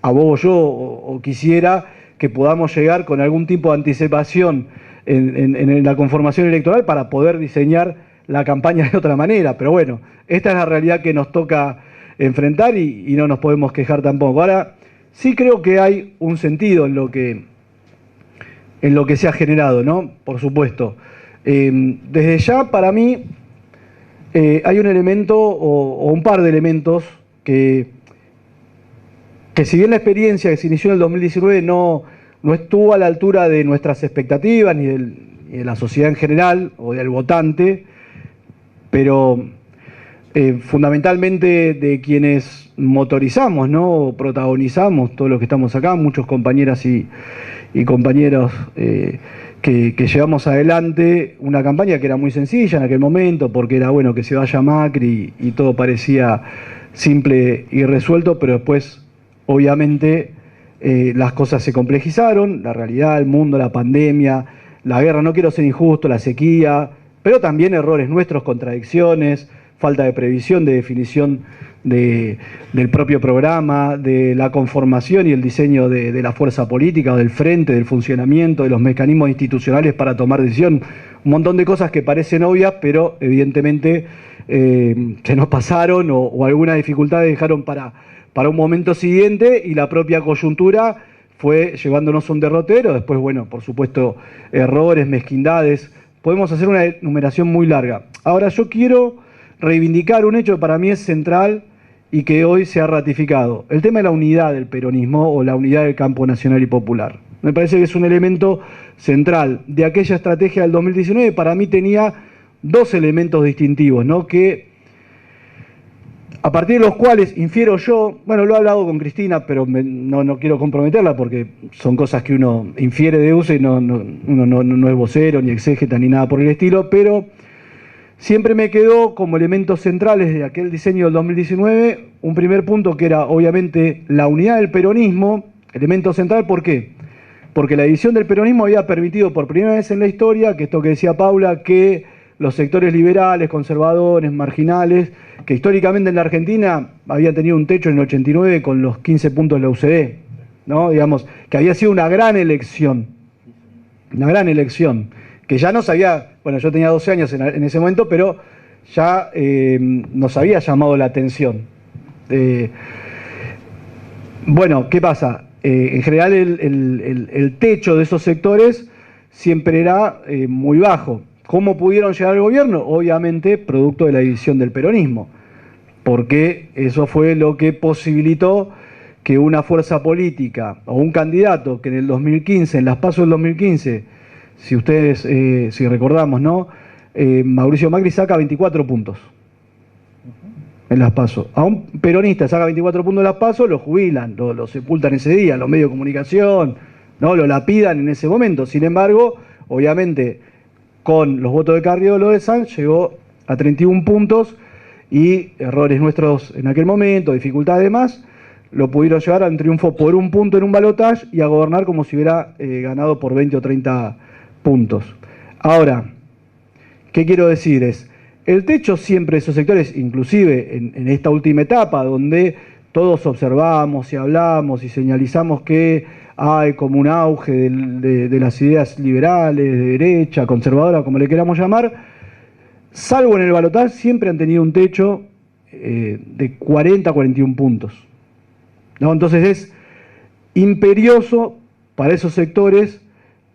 D: abogo yo o quisiera que podamos llegar con algún tipo de anticipación en la conformación electoral para poder diseñar la campaña de otra manera. Pero bueno, esta es la realidad que nos toca enfrentar y no nos podemos quejar tampoco. Ahora, sí creo que hay un sentido en lo que se ha generado, ¿no? Por supuesto. Desde ya, para mí, hay un elemento o un par de elementos que si bien la experiencia que se inició en el 2019 no estuvo a la altura de nuestras expectativas ni de la sociedad en general o del votante, pero fundamentalmente de quienes motorizamos, ¿no? Protagonizamos, todos los que estamos acá, muchos compañeras y compañeros que llevamos adelante una campaña que era muy sencilla en aquel momento, porque era bueno que se vaya Macri y todo parecía simple y resuelto, pero después obviamente las cosas se complejizaron, la realidad, el mundo, la pandemia, la guerra, no quiero ser injusto, la sequía, pero también errores nuestros, contradicciones, falta de previsión, de definición del propio programa, de la conformación y el diseño de la fuerza política o del frente, del funcionamiento, de los mecanismos institucionales para tomar decisión. un montón de cosas que parecen obvias, pero evidentemente se nos pasaron o algunas dificultades dejaron para un momento siguiente, y la propia coyuntura fue llevándonos a un derrotero. Después, bueno, por supuesto, errores, mezquindades. Podemos hacer una enumeración muy larga. Ahora, yo quiero reivindicar un hecho que para mí es central y que hoy se ha ratificado. El tema de la unidad del peronismo o la unidad del campo nacional y popular. Me parece que es un elemento central de aquella estrategia del 2019. Para mí tenía dos elementos distintivos, ¿no? Que a partir de los cuales infiero yo, bueno, lo he hablado con Cristina, pero no quiero comprometerla porque son cosas que uno infiere de uso y uno no es vocero, ni exégeta, ni nada por el estilo, pero siempre me quedó como elementos centrales de aquel diseño del 2019 un primer punto que era obviamente la unidad del peronismo, elemento central. ¿Por qué? Porque la división del peronismo había permitido por primera vez en la historia, que esto que decía Paula, que los sectores liberales, conservadores, marginales, que históricamente en la Argentina habían tenido un techo en el 89 con los 15 puntos de la UCD, ¿no? Digamos, que había sido una gran elección, que ya nos había, bueno, yo tenía 12 años en ese momento, pero ya nos había llamado la atención. Bueno, ¿qué pasa? En general el techo de esos sectores siempre era muy bajo. ¿Cómo pudieron llegar al gobierno? Obviamente producto de la división del peronismo, porque eso fue lo que posibilitó que una fuerza política o un candidato que en el 2015, en las PASO del 2015, si ustedes, si recordamos, ¿no? Mauricio Macri saca 24 puntos en las PASO. A un peronista saca 24 puntos en las PASO, lo jubilan, lo sepultan ese día, los medios de comunicación, ¿no? Lo lapidan en ese momento. Sin embargo, obviamente, con los votos de Carriolo de Sanz llegó a 31 puntos y errores nuestros en aquel momento, dificultades más, lo pudieron llevar a un triunfo por un punto en un balotaje y a gobernar como si hubiera ganado por 20 o 30 puntos. Ahora, ¿qué quiero decir? El techo siempre de esos sectores, inclusive en esta última etapa, donde todos observamos y hablamos y señalizamos que hay como un auge de las ideas liberales, de derecha, conservadora, como le queramos llamar, salvo en el balotaje, siempre han tenido un techo de 40 a 41 puntos, ¿no? Entonces es imperioso para esos sectores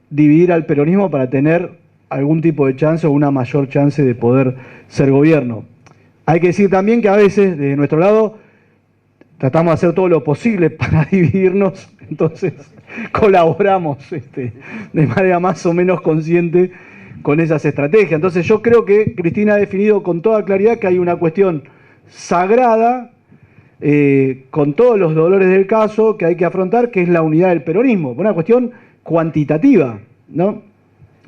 D: dividir al peronismo para tener algún tipo de chance o una mayor chance de poder ser gobierno. Hay que decir también que a veces, desde nuestro lado, tratamos de hacer todo lo posible para dividirnos, entonces colaboramos de manera más o menos consciente con esas estrategias. Entonces yo creo que Cristina ha definido con toda claridad que hay una cuestión sagrada, con todos los dolores del caso, que hay que afrontar, que es la unidad del peronismo, una cuestión cuantitativa, ¿no?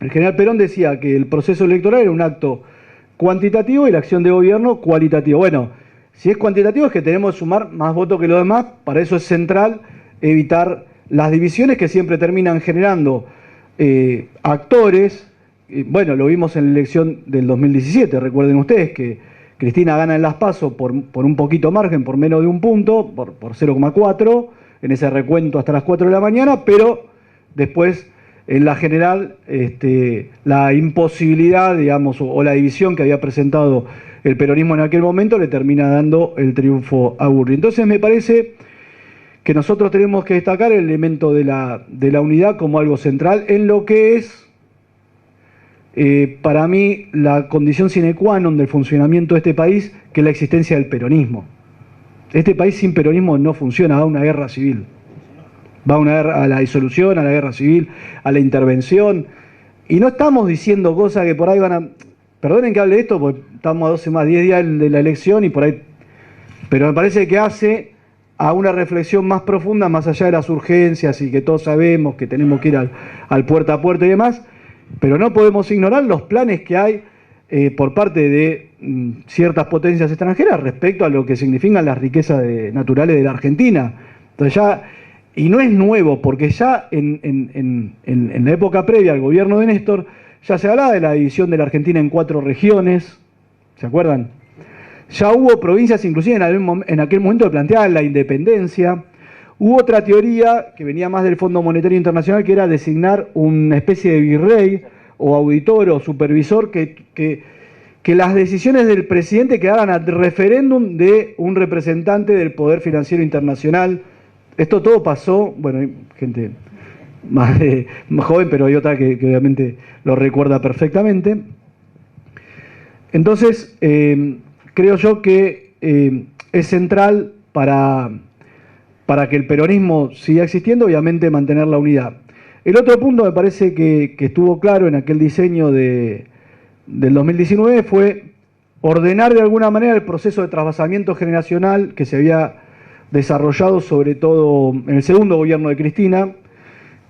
D: El general Perón decía que el proceso electoral era un acto cuantitativo y la acción de gobierno cualitativa. Bueno, si es cuantitativo es que tenemos que sumar más votos que los demás, para eso es central evitar las divisiones que siempre terminan generando actores. Bueno, lo vimos en la elección del 2017, recuerden ustedes que Cristina gana en las PASO por un poquito margen, por menos de un punto, por 0,4, en ese recuento hasta las 4 de la mañana, pero después en la general la imposibilidad, digamos, o la división que había presentado el peronismo en aquel momento le termina dando el triunfo a Burri. Entonces me parece que nosotros tenemos que destacar el elemento de la unidad como algo central en lo que es, para mí, la condición sine qua non del funcionamiento de este país, que es la existencia del peronismo. Este país sin peronismo no funciona, va a una guerra civil. Va a la disolución, a la guerra civil, a la intervención. Y no estamos diciendo cosas que por ahí van a... Perdonen que hable de esto, porque estamos a 12 más, 10 días de la elección y por ahí... Pero me parece que hace a una reflexión más profunda, más allá de las urgencias y que todos sabemos que tenemos que ir al puerta a puerta y demás, pero no podemos ignorar los planes que hay por parte de ciertas potencias extranjeras respecto a lo que significan las riquezas naturales de la Argentina. Entonces ya... Y no es nuevo, porque ya en la época previa al gobierno de Néstor, ya se hablaba de la división de la Argentina en 4 regiones, ¿se acuerdan? Ya hubo provincias, inclusive en aquel momento que planteaban la independencia. Hubo otra teoría que venía más del Fondo Monetario Internacional, que era designar una especie de virrey o auditor o supervisor que las decisiones del presidente quedaran al referéndum de un representante del Poder Financiero Internacional. Esto todo pasó, bueno, hay gente más joven, pero hay otra que obviamente lo recuerda perfectamente. Entonces, creo yo que es central para que el peronismo siga existiendo, obviamente mantener la unidad. El otro punto me parece que estuvo claro en aquel diseño del 2019 fue ordenar de alguna manera el proceso de trasvasamiento generacional que se había desarrollado sobre todo en el segundo gobierno de Cristina,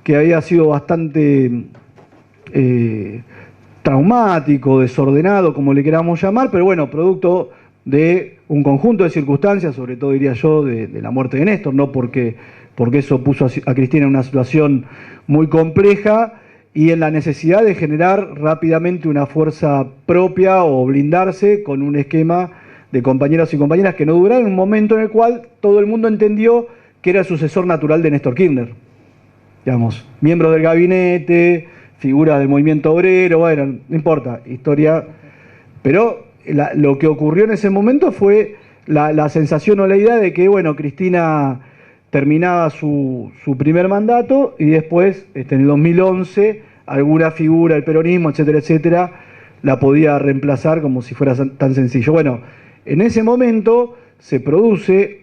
D: que había sido bastante traumático, desordenado, como le queramos llamar, pero bueno, producto de un conjunto de circunstancias, sobre todo diría yo, de la muerte de Néstor, no porque eso puso a Cristina en una situación muy compleja y en la necesidad de generar rápidamente una fuerza propia o blindarse con un esquema de compañeros y compañeras que no duraron, en un momento en el cual todo el mundo entendió que era el sucesor natural de Néstor Kirchner. Digamos, miembros del gabinete, figuras del movimiento obrero, bueno, no importa, historia. Pero lo que ocurrió en ese momento fue la sensación o la idea de que, bueno, Cristina terminaba su primer mandato y después, en el 2011, alguna figura del peronismo, etcétera, etcétera, la podía reemplazar como si fuera tan sencillo. Bueno, en ese momento se produce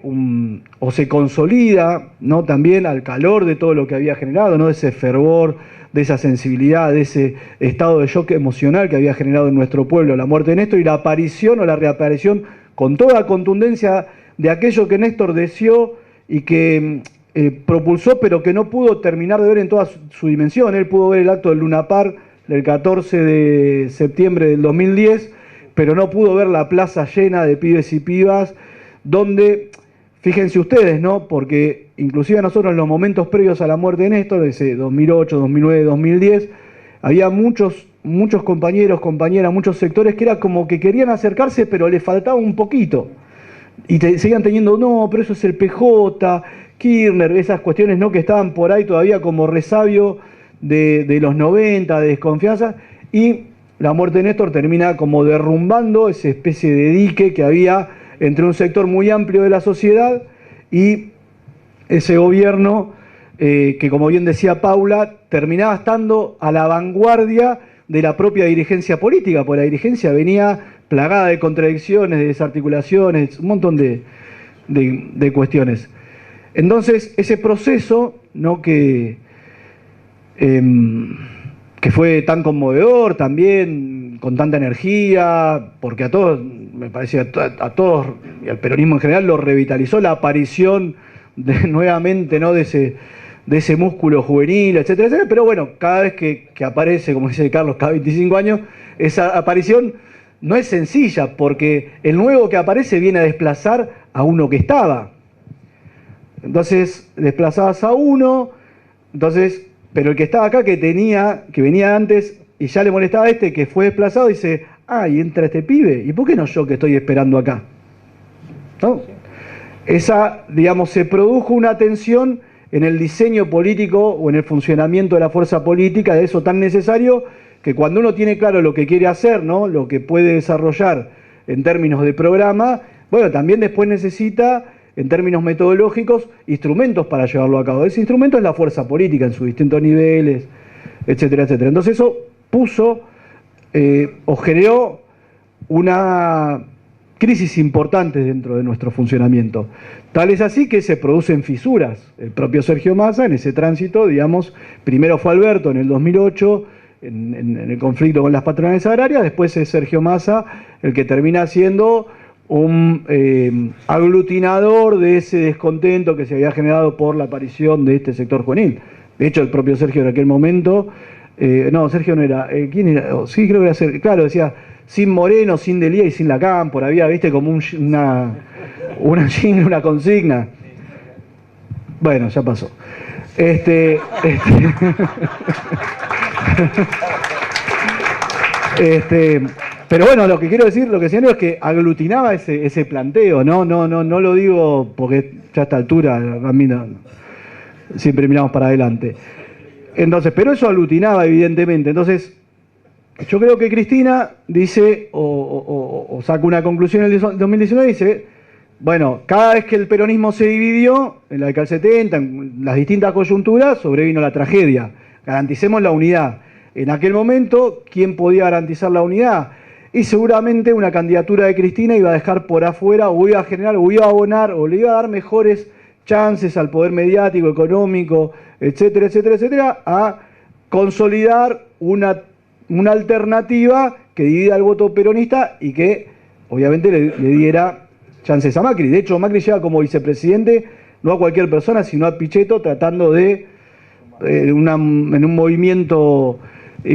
D: o se consolida, ¿no?, también al calor de todo lo que había generado, ¿no?, de ese fervor, de esa sensibilidad, de ese estado de shock emocional que había generado en nuestro pueblo la muerte de Néstor y la aparición o la reaparición con toda contundencia de aquello que Néstor deseó y que propulsó, pero que no pudo terminar de ver en toda su dimensión. Él pudo ver el acto del Luna Park del 14 de septiembre del 2010, pero no pudo ver la plaza llena de pibes y pibas, donde, fíjense ustedes, ¿no?, porque inclusive nosotros en los momentos previos a la muerte de Néstor, ese 2008, 2009, 2010, había muchos compañeros, compañeras, muchos sectores que era como que querían acercarse, pero le faltaba un poquito. Y seguían teniendo, no, pero eso es el PJ, Kirchner, esas cuestiones, ¿no?, que estaban por ahí todavía como resabio de los 90, de desconfianza, y la muerte de Néstor termina como derrumbando esa especie de dique que había entre un sector muy amplio de la sociedad y ese gobierno que, como bien decía Paula, terminaba estando a la vanguardia de la propia dirigencia política, porque la dirigencia venía plagada de contradicciones, de desarticulaciones, un montón de cuestiones. Entonces, ese proceso, ¿no?, que fue tan conmovedor también, con tanta energía, porque a todos, me parece, a todos, y al peronismo en general, lo revitalizó la aparición nuevamente, ¿no?, de ese músculo juvenil, etcétera, etcétera. Pero bueno, cada vez que aparece, como dice Carlos, cada 25 años, esa aparición no es sencilla, porque el nuevo que aparece viene a desplazar a uno que estaba. Entonces, desplazabas a uno, entonces, pero el que estaba acá, que venía antes y ya le molestaba a este, que fue desplazado, dice, y entra este pibe, ¿y por qué no yo que estoy esperando acá? ¿No? Se produjo una tensión en el diseño político o en el funcionamiento de la fuerza política, de eso tan necesario, que cuando uno tiene claro lo que quiere hacer, ¿no?, lo que puede desarrollar en términos de programa, bueno, también después necesita, en términos metodológicos, instrumentos para llevarlo a cabo. Ese instrumento es la fuerza política en sus distintos niveles, etcétera, etcétera. Entonces eso puso o generó una crisis importante dentro de nuestro funcionamiento. Tal es así que se producen fisuras. El propio Sergio Massa, en ese tránsito, digamos, primero fue Alberto en el 2008, en el conflicto con las patronales agrarias, después es Sergio Massa el que termina siendo un aglutinador de ese descontento que se había generado por la aparición de este sector juvenil. De hecho, el propio Sergio en aquel momento, Sergio no era, ¿quién era? Sí, creo que era Sergio, claro, decía, sin Moreno, sin Delía y sin Lacámpora, había, viste, como una consigna. Bueno, ya pasó. Pero bueno, lo que quiero decir, lo que señalo es que aglutinaba ese planteo, no lo digo porque ya a esta altura, a mí siempre miramos para adelante. Entonces, pero eso aglutinaba evidentemente. Entonces, yo creo que Cristina dice, o saca una conclusión en el 2019, dice, bueno, cada vez que el peronismo se dividió, en la década del 70, en las distintas coyunturas, sobrevino la tragedia. Garanticemos la unidad. En aquel momento, ¿quién podía garantizar la unidad? Y seguramente una candidatura de Cristina iba a dejar por afuera, o iba a generar, o iba a abonar, o le iba a dar mejores chances al poder mediático, económico, etcétera, etcétera, etcétera, a consolidar una alternativa que divida el voto peronista y que obviamente le diera chances a Macri. De hecho, Macri llega como vicepresidente, no a cualquier persona, sino a Pichetto, tratando de, en un movimiento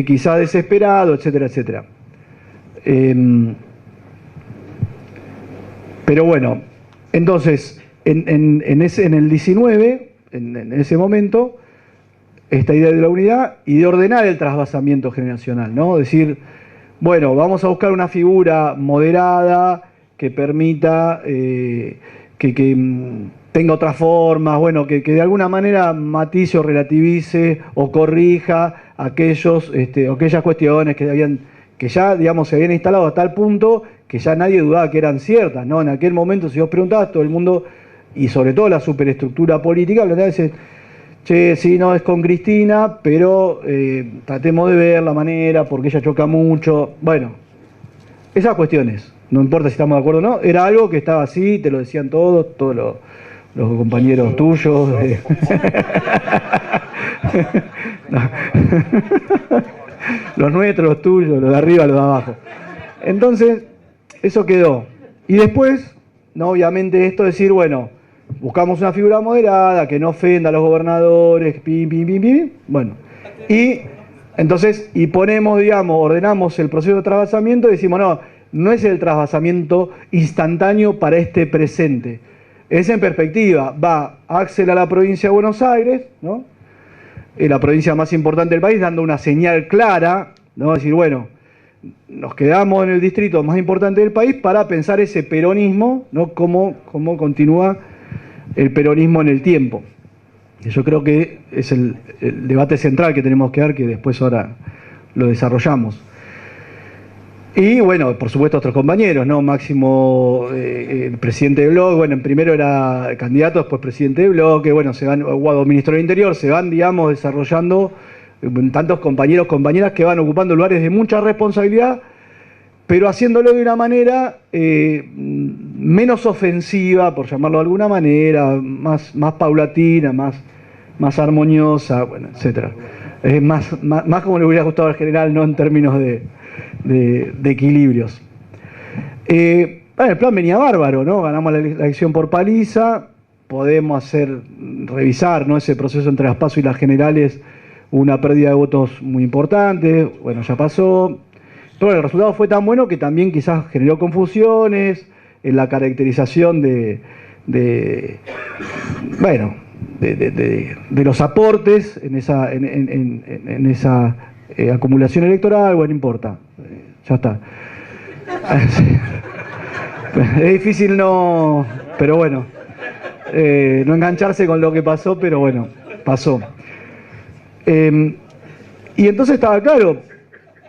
D: quizá desesperado, etcétera, etcétera. Pero bueno, entonces, en el 19, en ese momento, esta idea de la unidad y de ordenar el trasvasamiento generacional, ¿no? Decir, bueno, vamos a buscar una figura moderada que permita que tenga otras formas, bueno, que de alguna manera matice o relativice o corrija aquellas cuestiones que ya, digamos, se habían instalado hasta el punto que ya nadie dudaba que eran ciertas, ¿no? En aquel momento, si vos preguntabas, todo el mundo, y sobre todo la superestructura política, hablaba de ese, che, sí, no es con Cristina, pero tratemos de ver la manera, porque ella choca mucho. Bueno, esas cuestiones, no importa si estamos de acuerdo o no, era algo que estaba así, te lo decían todos los compañeros tuyos. Los nuestros, los tuyos, los de arriba, los de abajo. Entonces, eso quedó. Y después, no, obviamente esto decir, bueno, buscamos una figura moderada, que no ofenda a los gobernadores, pim, pim, pim, pim. Bueno, y entonces, y ponemos, digamos, ordenamos el proceso de trasvasamiento y decimos, no es el trasvasamiento instantáneo para este presente. Es en perspectiva, va Axel a la provincia de Buenos Aires, ¿no? La provincia más importante del país, dando una señal clara, ¿no? Decir, bueno, nos quedamos en el distrito más importante del país para pensar ese peronismo, ¿no? Cómo continúa el peronismo en el tiempo. Yo creo que es el debate central que tenemos que dar, que después ahora lo desarrollamos. Y bueno, por supuesto otros compañeros, ¿no? Máximo, el presidente de Bloque, bueno, primero era candidato, después presidente de Bloque, bueno, o ministro del Interior, se van, digamos, desarrollando tantos compañeros, compañeras que van ocupando lugares de mucha responsabilidad, pero haciéndolo de una manera menos ofensiva, por llamarlo de alguna manera, más paulatina, más armoniosa, bueno, etcétera. Es más como le hubiera gustado al general, no en términos de equilibrios. El plan venía bárbaro, ¿no? Ganamos la elección por paliza, podemos revisar, ¿no? Ese proceso entre las PASO y las generales, una pérdida de votos muy importante, bueno, ya pasó. Pero el resultado fue tan bueno que también quizás generó confusiones en la caracterización de los aportes en esa acumulación electoral. Bueno, no importa, ya está. Es difícil pero bueno, no engancharse con lo que pasó, pero bueno, pasó. Y entonces estaba claro,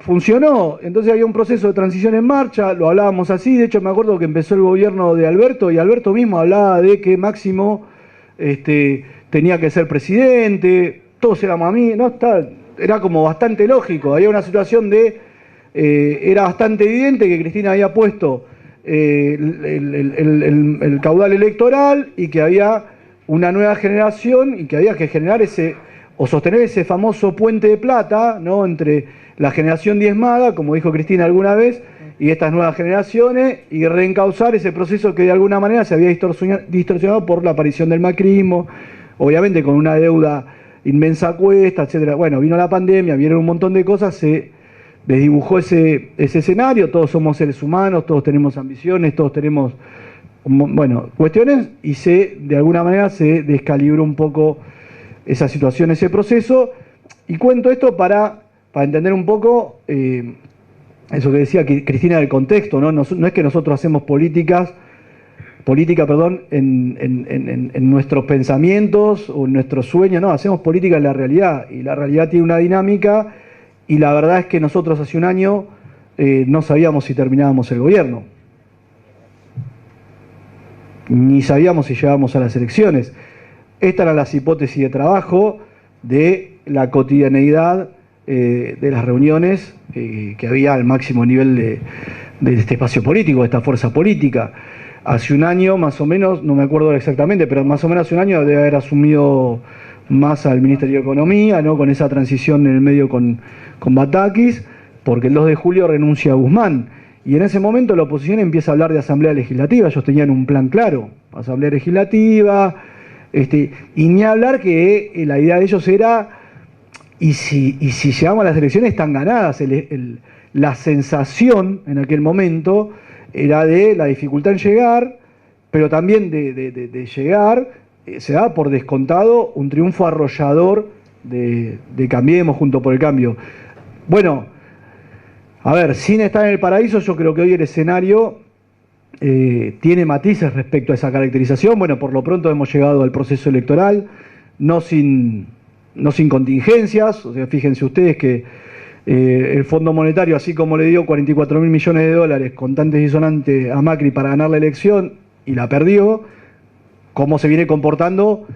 D: funcionó, entonces había un proceso de transición en marcha, lo hablábamos así, de hecho me acuerdo que empezó el gobierno de Alberto y Alberto mismo hablaba de que Máximo tenía que ser presidente, todos éramos a mí, ¿no? Era como bastante lógico, había una situación era bastante evidente que Cristina había puesto el caudal electoral y que había una nueva generación y que había que generar sostener ese famoso puente de plata, ¿no? Entre la generación diezmada, como dijo Cristina alguna vez, y estas nuevas generaciones, y reencauzar ese proceso que de alguna manera se había distorsionado por la aparición del macrismo, obviamente con una deuda inmensa a cuesta, etcétera. Bueno, vino la pandemia, vieron un montón de cosas, se desdibujó ese escenario, todos somos seres humanos, todos tenemos ambiciones, todos tenemos, bueno, cuestiones, y de alguna manera se descalibró un poco esa situación, ese proceso. Y cuento esto para entender un poco eso que decía Cristina del contexto, ¿no? No es que nosotros hacemos política, en nuestros pensamientos o en nuestros sueños, no, hacemos política en la realidad, y la realidad tiene una dinámica y la verdad es que nosotros hace un año no sabíamos si terminábamos el gobierno, ni sabíamos si llegábamos a las elecciones. Estas eran las hipótesis de trabajo de la cotidianeidad de las reuniones que había al máximo nivel de este espacio político, de esta fuerza política. Hace un año, más o menos, no me acuerdo exactamente, pero más o menos hace un año debe haber asumido Massa al Ministerio de Economía, ¿no? Con esa transición en el medio con Batakis, porque el 2 de julio renuncia a Guzmán. Y en ese momento la oposición empieza a hablar de Asamblea Legislativa. Ellos tenían un plan claro, Asamblea Legislativa, y ni hablar que la idea de ellos era, y si llegamos a las elecciones están ganadas. La sensación en aquel momento era de la dificultad en llegar, pero también de llegar, se da por descontado un triunfo arrollador de Cambiemos, Juntos por el Cambio. Bueno, a ver, sin estar en el paraíso, yo creo que hoy el escenario tiene matices respecto a esa caracterización. Bueno, por lo pronto hemos llegado al proceso electoral, no sin contingencias. O sea, fíjense ustedes que el Fondo Monetario, así como le dio 44.000 millones de dólares contantes y sonantes a Macri para ganar la elección y la perdió, cómo se viene comportando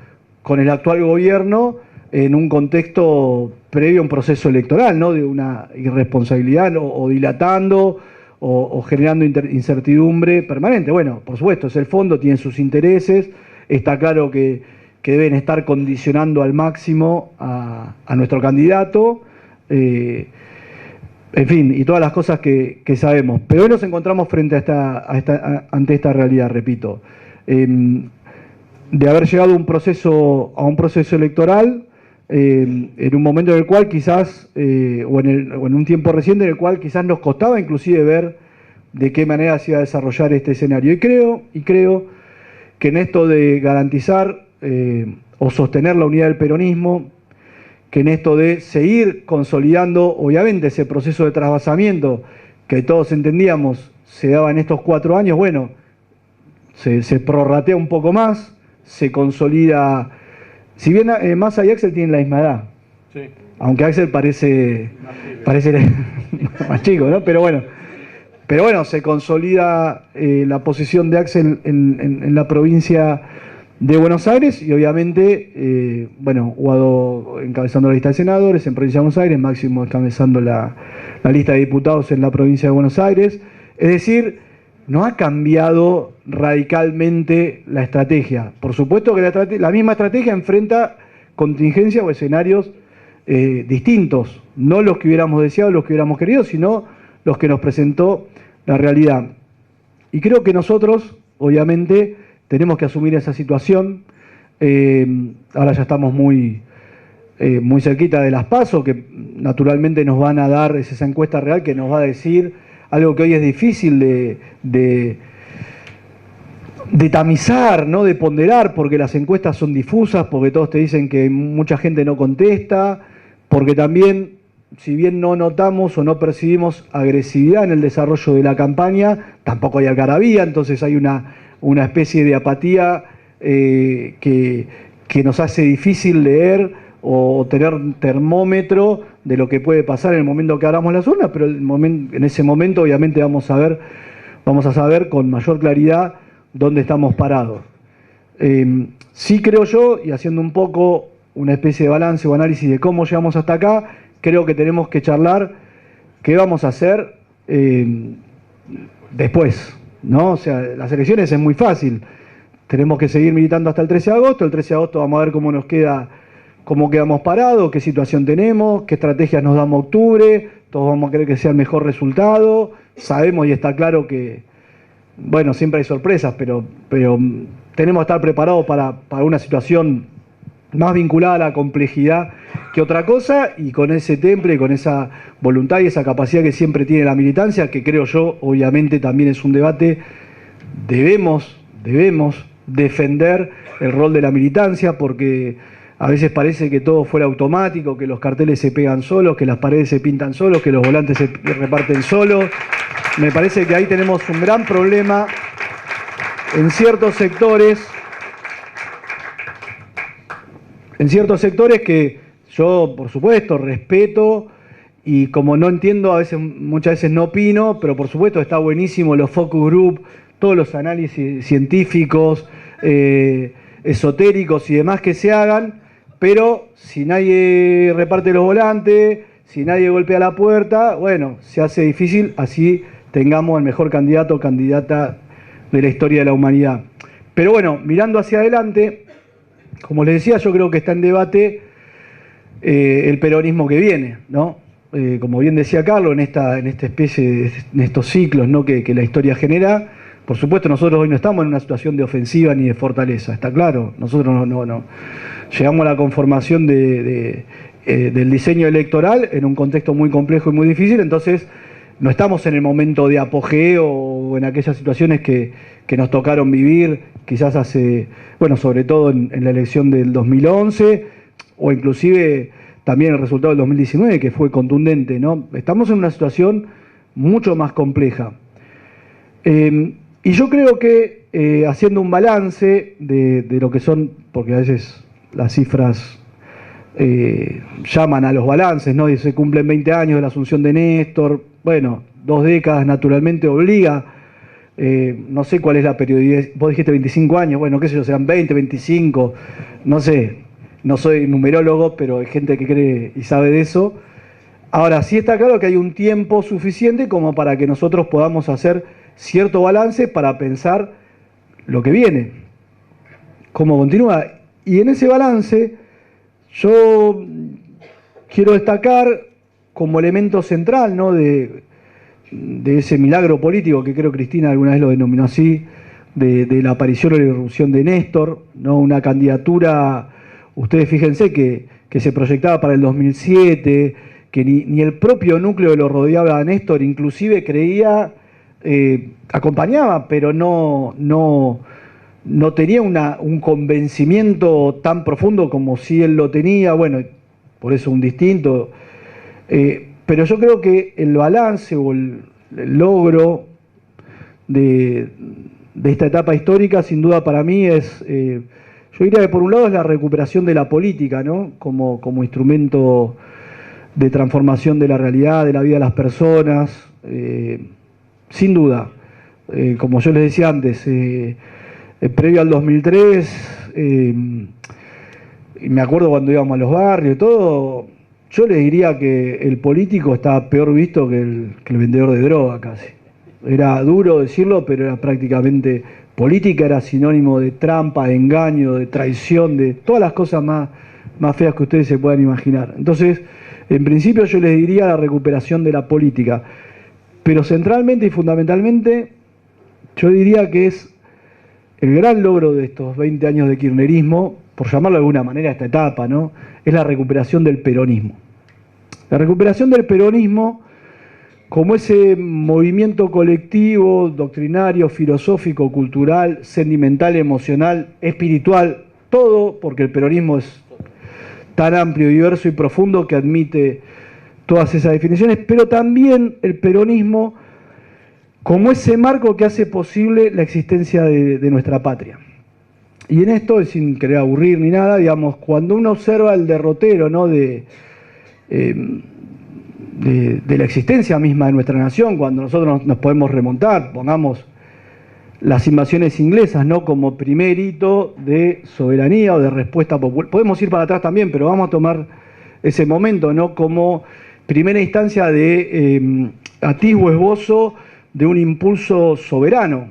D: con el actual gobierno en un contexto previo a un proceso electoral, ¿no? De una irresponsabilidad o dilatando o generando incertidumbre permanente. Bueno, por supuesto, es el fondo, tiene sus intereses, está claro que deben estar condicionando al máximo a nuestro candidato, en fin, y todas las cosas que sabemos. Pero hoy nos encontramos frente ante esta realidad, repito, de haber llegado a un proceso electoral en un momento en el cual quizás, o en un tiempo reciente en el cual quizás nos costaba inclusive ver de qué manera se iba a desarrollar este escenario. Y creo que en esto de garantizar o sostener la unidad del peronismo, que en esto de seguir consolidando, obviamente, ese proceso de trasvasamiento que todos entendíamos se daba en estos 4 años, bueno, se prorratea un poco más, se consolida. Si bien Massa y Axel tienen la misma edad, sí, aunque Axel parece más chico, ¿no? Pero bueno, se consolida la posición de Axel en la provincia de Buenos Aires y obviamente, Guado encabezando la lista de senadores en provincia de Buenos Aires, Máximo encabezando la lista de diputados en la provincia de Buenos Aires. Es decir, no ha cambiado radicalmente la estrategia. Por supuesto que la misma estrategia enfrenta contingencias o escenarios distintos, no los que hubiéramos deseado, los que hubiéramos querido, sino los que nos presentó la realidad. Y creo que nosotros, obviamente, tenemos que asumir esa situación. Ahora ya estamos muy cerquita de las PASO, que naturalmente nos van a dar, es esa encuesta real que nos va a decir algo que hoy es difícil de tamizar, ¿no? De ponderar, porque las encuestas son difusas, porque todos te dicen que mucha gente no contesta, porque también, si bien no notamos o no percibimos agresividad en el desarrollo de la campaña, tampoco hay algarabía, entonces hay una especie de apatía que nos hace difícil leer o tener termómetro de lo que puede pasar en el momento que abramos las urnas, pero en ese momento obviamente vamos a saber con mayor claridad dónde estamos parados. Sí creo yo, y haciendo un poco una especie de balance o análisis de cómo llegamos hasta acá, creo que tenemos que charlar qué vamos a hacer después, ¿no? O sea, las elecciones es muy fácil. Tenemos que seguir militando hasta el 13 de agosto. El 13 de agosto vamos a ver cómo quedamos parados, qué situación tenemos, qué estrategias nos damos a octubre. Todos vamos a querer que sea el mejor resultado. Sabemos y está claro que, bueno, siempre hay sorpresas, pero tenemos que estar preparados para una situación más vinculada a la complejidad que otra cosa, y con ese temple, con esa voluntad y esa capacidad que siempre tiene la militancia, que creo yo, obviamente también es un debate, debemos defender el rol de la militancia, porque a veces parece que todo fuera automático, que los carteles se pegan solos, que las paredes se pintan solos, que los volantes se reparten solos. Me parece que ahí tenemos un gran problema en ciertos sectores que yo, por supuesto, respeto y como no entiendo, muchas veces no opino, pero por supuesto está buenísimo los focus group, todos los análisis científicos, esotéricos y demás que se hagan, pero si nadie reparte los volantes, si nadie golpea la puerta, bueno, se hace difícil, así tengamos el mejor candidato o candidata de la historia de la humanidad. Pero bueno, mirando hacia adelante, como les decía, yo creo que está en debate el peronismo que viene, ¿no? Como bien decía Carlos, en esta especie, en estos ciclos, ¿no?, que la historia genera. Por supuesto, nosotros hoy no estamos en una situación de ofensiva ni de fortaleza, está claro. Nosotros no llegamos a la conformación del diseño electoral en un contexto muy complejo y muy difícil, entonces no estamos en el momento de apogeo o en aquellas situaciones que nos tocaron vivir, quizás hace, bueno, sobre todo en la elección del 2011, o inclusive también el resultado del 2019, que fue contundente, ¿no? Estamos en una situación mucho más compleja. Y yo creo que haciendo un balance de lo que son, porque a veces las cifras llaman a los balances, ¿no? Y se cumplen 20 años de la asunción de Néstor, bueno, 2 décadas naturalmente obliga, no sé cuál es la periodicidad, vos dijiste 25 años, bueno, qué sé yo, serán 20, 25, no sé, no soy numerólogo, pero hay gente que cree y sabe de eso. Ahora, sí está claro que hay un tiempo suficiente como para que nosotros podamos hacer cierto balance para pensar lo que viene, cómo continúa. Y en ese balance yo quiero destacar como elemento central, ¿no?, de ese milagro político que creo Cristina alguna vez lo denominó así, de la aparición o la irrupción de Néstor, ¿no?, una candidatura, ustedes fíjense que se proyectaba para el 2007, que ni el propio núcleo que lo rodeaba a Néstor inclusive creía, acompañaba, pero no tenía un convencimiento tan profundo como si él lo tenía, bueno, por eso un distinto. Pero yo creo que el balance o el logro de esta etapa histórica, sin duda para mí es, yo diría que por un lado es la recuperación de la política, ¿no?, como instrumento de transformación de la realidad, de la vida de las personas, sin duda. Como yo les decía antes, previo al 2003, y me acuerdo cuando íbamos a los barrios y todo, yo les diría que el político estaba peor visto que el vendedor de droga casi. Era duro decirlo, pero era prácticamente, política era sinónimo de trampa, de engaño, de traición, de todas las cosas más feas que ustedes se puedan imaginar. Entonces, en principio yo les diría la recuperación de la política, pero centralmente y fundamentalmente yo diría que es el gran logro de estos 20 años de kirchnerismo, por llamarlo de alguna manera esta etapa, ¿no?, es la recuperación del peronismo. La recuperación del peronismo como ese movimiento colectivo, doctrinario, filosófico, cultural, sentimental, emocional, espiritual, todo, porque el peronismo es tan amplio, diverso y profundo que admite todas esas definiciones, pero también el peronismo como ese marco que hace posible la existencia de nuestra patria. Y en esto, sin querer aburrir ni nada, digamos, cuando uno observa el derrotero, ¿no?, de la existencia misma de nuestra nación, cuando nosotros nos podemos remontar, pongamos las invasiones inglesas, ¿no?, como primer hito de soberanía o de respuesta popular. Podemos ir para atrás también, pero vamos a tomar ese momento, ¿no?, como primera instancia de atisbo, esbozo de un impulso soberano,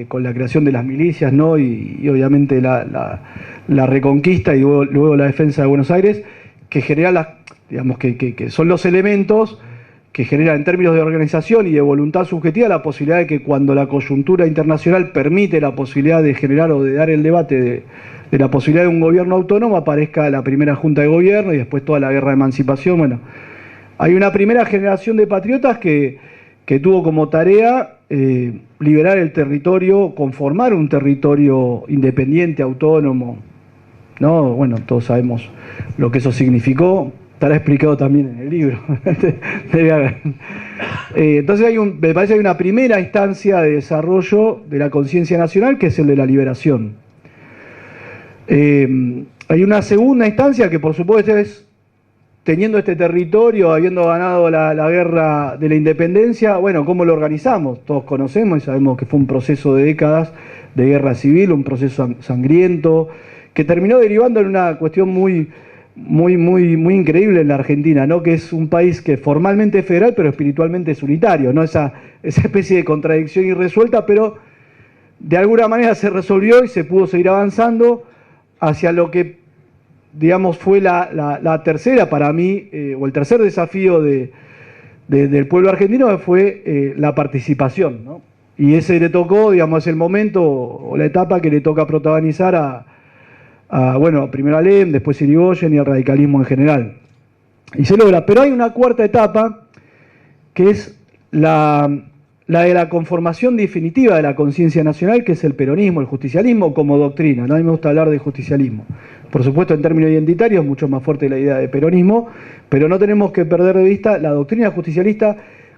D: con la creación de las milicias, ¿no?, y obviamente la reconquista y luego la defensa de Buenos Aires, que genera digamos que son los elementos que generan en términos de organización y de voluntad subjetiva la posibilidad de que cuando la coyuntura internacional permite la posibilidad de generar o de dar el debate de la posibilidad de un gobierno autónomo, aparezca la primera junta de gobierno y después toda la guerra de emancipación. Bueno, hay una primera generación de patriotas que tuvo como tarea liberar el territorio, conformar un territorio independiente, autónomo, ¿no? Bueno, todos sabemos lo que eso significó, estará explicado también en el libro. Debe haber. Entonces me parece que hay una primera instancia de desarrollo de la conciencia nacional, que es el de la liberación. Hay una segunda instancia que por supuesto es teniendo este territorio, habiendo ganado la guerra de la independencia, bueno, ¿cómo lo organizamos? Todos conocemos y sabemos que fue un proceso de décadas de guerra civil, un proceso sangriento, que terminó derivando en una cuestión muy increíble en la Argentina, ¿no? Que es un país que formalmente es federal, pero espiritualmente es unitario, ¿no? Esa especie de contradicción irresuelta, pero de alguna manera se resolvió y se pudo seguir avanzando hacia lo que, digamos, fue la tercera para mí, o el tercer desafío del pueblo argentino, fue la participación, ¿no? Y ese le tocó, digamos, es el momento o la etapa que le toca protagonizar bueno, primero a Alem, después a Irigoyen y al radicalismo en general. Y se logra. Pero hay una cuarta etapa que es la de la conformación definitiva de la conciencia nacional, que es el peronismo, el justicialismo como doctrina, ¿no? A mí me gusta hablar de justicialismo. Por supuesto, en términos identitarios es mucho más fuerte la idea de peronismo, pero no tenemos que perder de vista la doctrina justicialista,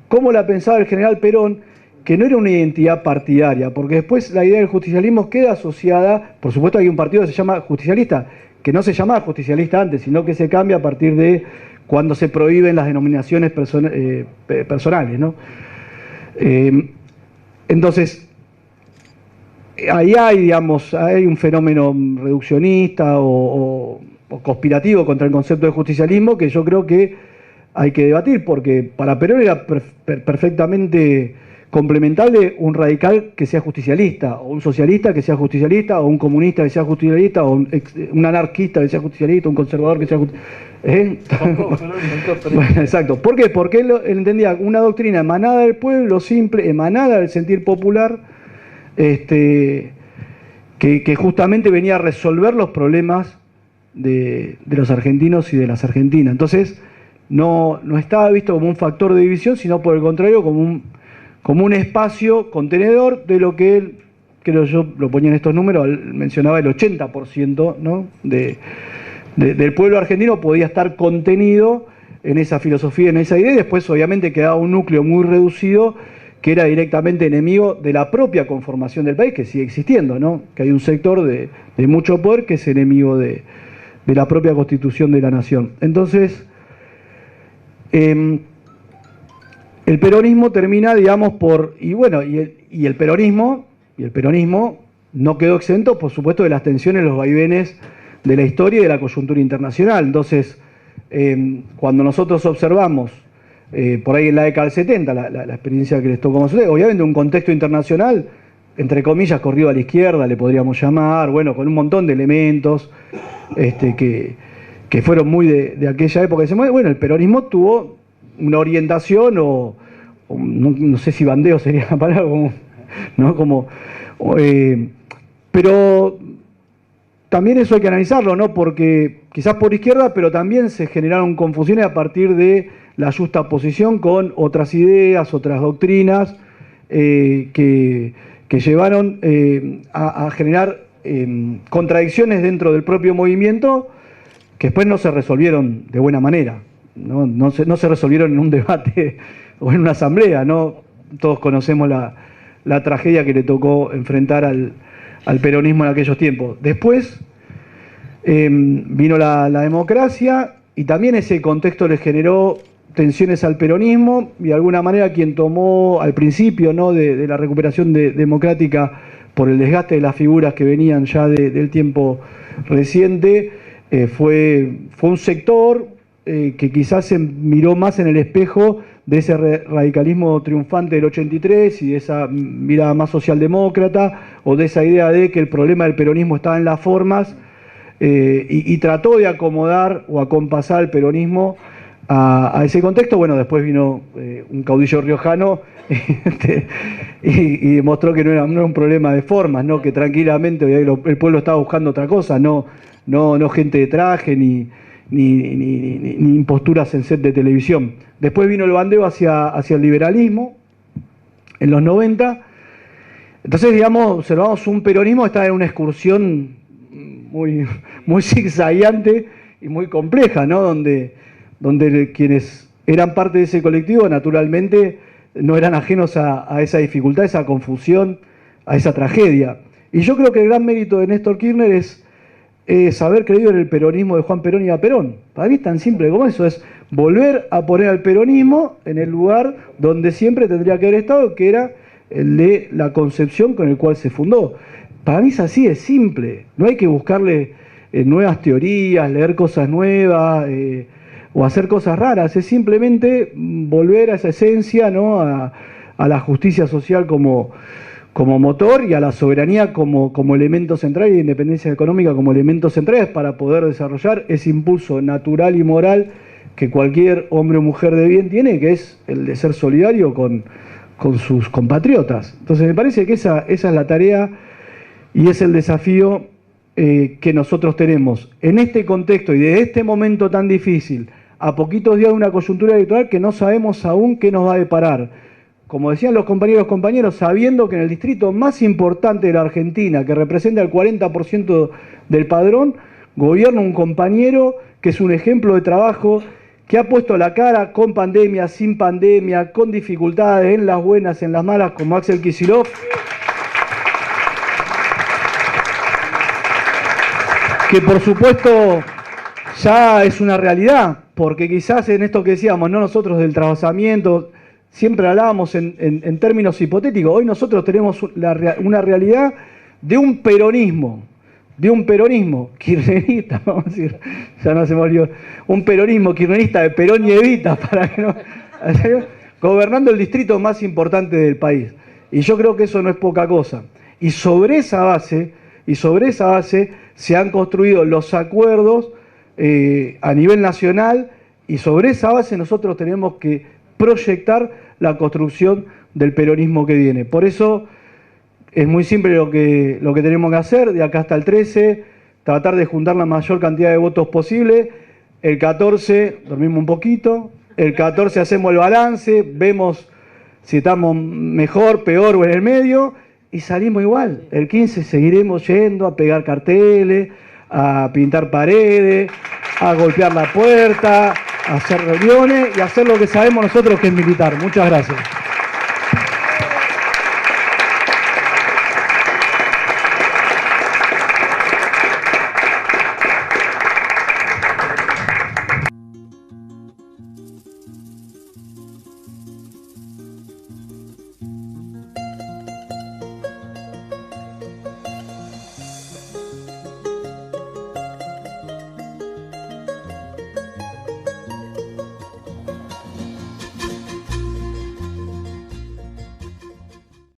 D: como la pensaba el general Perón, que no era una identidad partidaria, porque después la idea del justicialismo queda asociada, por supuesto hay un partido que se llama justicialista, que no se llamaba justicialista antes, sino que se cambia a partir de cuando se prohíben las denominaciones personales, ¿no? Entonces, ahí hay, digamos, hay un fenómeno reduccionista o conspirativo contra el concepto de justicialismo que yo creo que hay que debatir, porque para Perón era perfectamente complementable un radical que sea justicialista, o un socialista que sea justicialista, o un comunista que sea justicialista, o un anarquista que sea justicialista, un conservador que sea justicialista. Bueno, exacto. ¿Por qué? Porque él entendía una doctrina emanada del pueblo, simple, emanada del sentir popular, que justamente venía a resolver los problemas de los argentinos y de las argentinas. Entonces, no estaba visto como un factor de división, sino por el contrario, como un espacio contenedor de lo que él, creo yo, lo ponía en estos números, mencionaba el 80%, ¿no? del pueblo argentino podía estar contenido en esa filosofía, en esa idea, y después obviamente quedaba un núcleo muy reducido que era directamente enemigo de la propia conformación del país, que sigue existiendo, ¿no? Que hay un sector de mucho poder que es enemigo de la propia constitución de la nación. Entonces, el peronismo termina, digamos, y el peronismo no quedó exento, por supuesto, de las tensiones, los vaivenes de la historia y de la coyuntura internacional. Entonces, cuando nosotros observamos, por ahí en la década del 70, la experiencia que les tocó a ustedes, obviamente un contexto internacional, entre comillas, corrido a la izquierda, le podríamos llamar, bueno, con un montón de elementos que fueron muy de aquella época. Bueno, el peronismo tuvo una orientación no sé si bandeo sería la palabra, ¿no? Pero también eso hay que analizarlo, ¿no? Porque quizás por izquierda, pero también se generaron confusiones a partir de la justa posición con otras ideas, otras doctrinas que llevaron a generar contradicciones dentro del propio movimiento que después no se resolvieron de buena manera. No se resolvieron en un debate o en una asamblea, ¿no? Todos conocemos la tragedia que le tocó enfrentar al peronismo en aquellos tiempos. Después vino la democracia y también ese contexto le generó tensiones al peronismo y de alguna manera quien tomó al principio, ¿no? de la recuperación democrática por el desgaste de las figuras que venían ya del tiempo reciente, fue un sector que quizás se miró más en el espejo de ese radicalismo triunfante del 83 y de esa mirada más socialdemócrata o de esa idea de que el problema del peronismo estaba en las formas y trató de acomodar o acompasar el peronismo a ese contexto. Bueno, después vino un caudillo riojano y demostró que no era un problema de formas, ¿no? Que tranquilamente el pueblo estaba buscando otra cosa, no gente de traje ni imposturas en set de televisión. Después vino el bandeo hacia el liberalismo en los 90. Entonces, digamos, observamos un peronismo que estaba en una excursión muy zigzagueante y muy compleja, ¿no? Donde quienes eran parte de ese colectivo, naturalmente, no eran ajenos a esa dificultad, a esa confusión, a esa tragedia. Y yo creo que el gran mérito de Néstor Kirchner es es haber creído en el peronismo de Juan Perón y a Perón. Para mí es tan simple como eso, es volver a poner al peronismo en el lugar donde siempre tendría que haber estado, que era el de la concepción con el cual se fundó. Para mí es así, es simple. No hay que buscarle nuevas teorías, leer cosas nuevas o hacer cosas raras. Es simplemente volver a esa esencia, ¿no? A la justicia social como motor y a la soberanía como elemento central y la independencia económica como elementos centrales para poder desarrollar ese impulso natural y moral que cualquier hombre o mujer de bien tiene, que es el de ser solidario con sus compatriotas. Entonces me parece que esa es la tarea y es el desafío que nosotros tenemos en este contexto y de este momento tan difícil, a poquitos días de una coyuntura electoral que no sabemos aún qué nos va a deparar. Como decían los compañeros, sabiendo que en el distrito más importante de la Argentina, que representa el 40% del padrón, gobierna un compañero que es un ejemplo de trabajo, que ha puesto la cara con pandemia, sin pandemia, con dificultades, en las buenas, en las malas, como Axel Kicillof, que por supuesto ya es una realidad, porque quizás en esto que decíamos, no nosotros del trabajamiento, siempre hablábamos en términos hipotéticos. Hoy nosotros tenemos una realidad de un peronismo kirchnerista, vamos a decir, ya no se me olvidó, un peronismo kirchnerista de Perón y Evita, para que no, gobernando el distrito más importante del país. Y yo creo que eso no es poca cosa. Y sobre esa base se han construido los acuerdos a nivel nacional, y sobre esa base nosotros tenemos que proyectar la construcción del peronismo que viene. Por eso es muy simple lo que tenemos que hacer, de acá hasta el 13, tratar de juntar la mayor cantidad de votos posible. El 14 dormimos un poquito, el 14 hacemos el balance, vemos si estamos mejor, peor o en el medio, y salimos igual. El 15 seguiremos yendo a pegar carteles, a pintar paredes, a golpear la puerta, a hacer reuniones y a hacer lo que sabemos nosotros que es militar. Muchas gracias.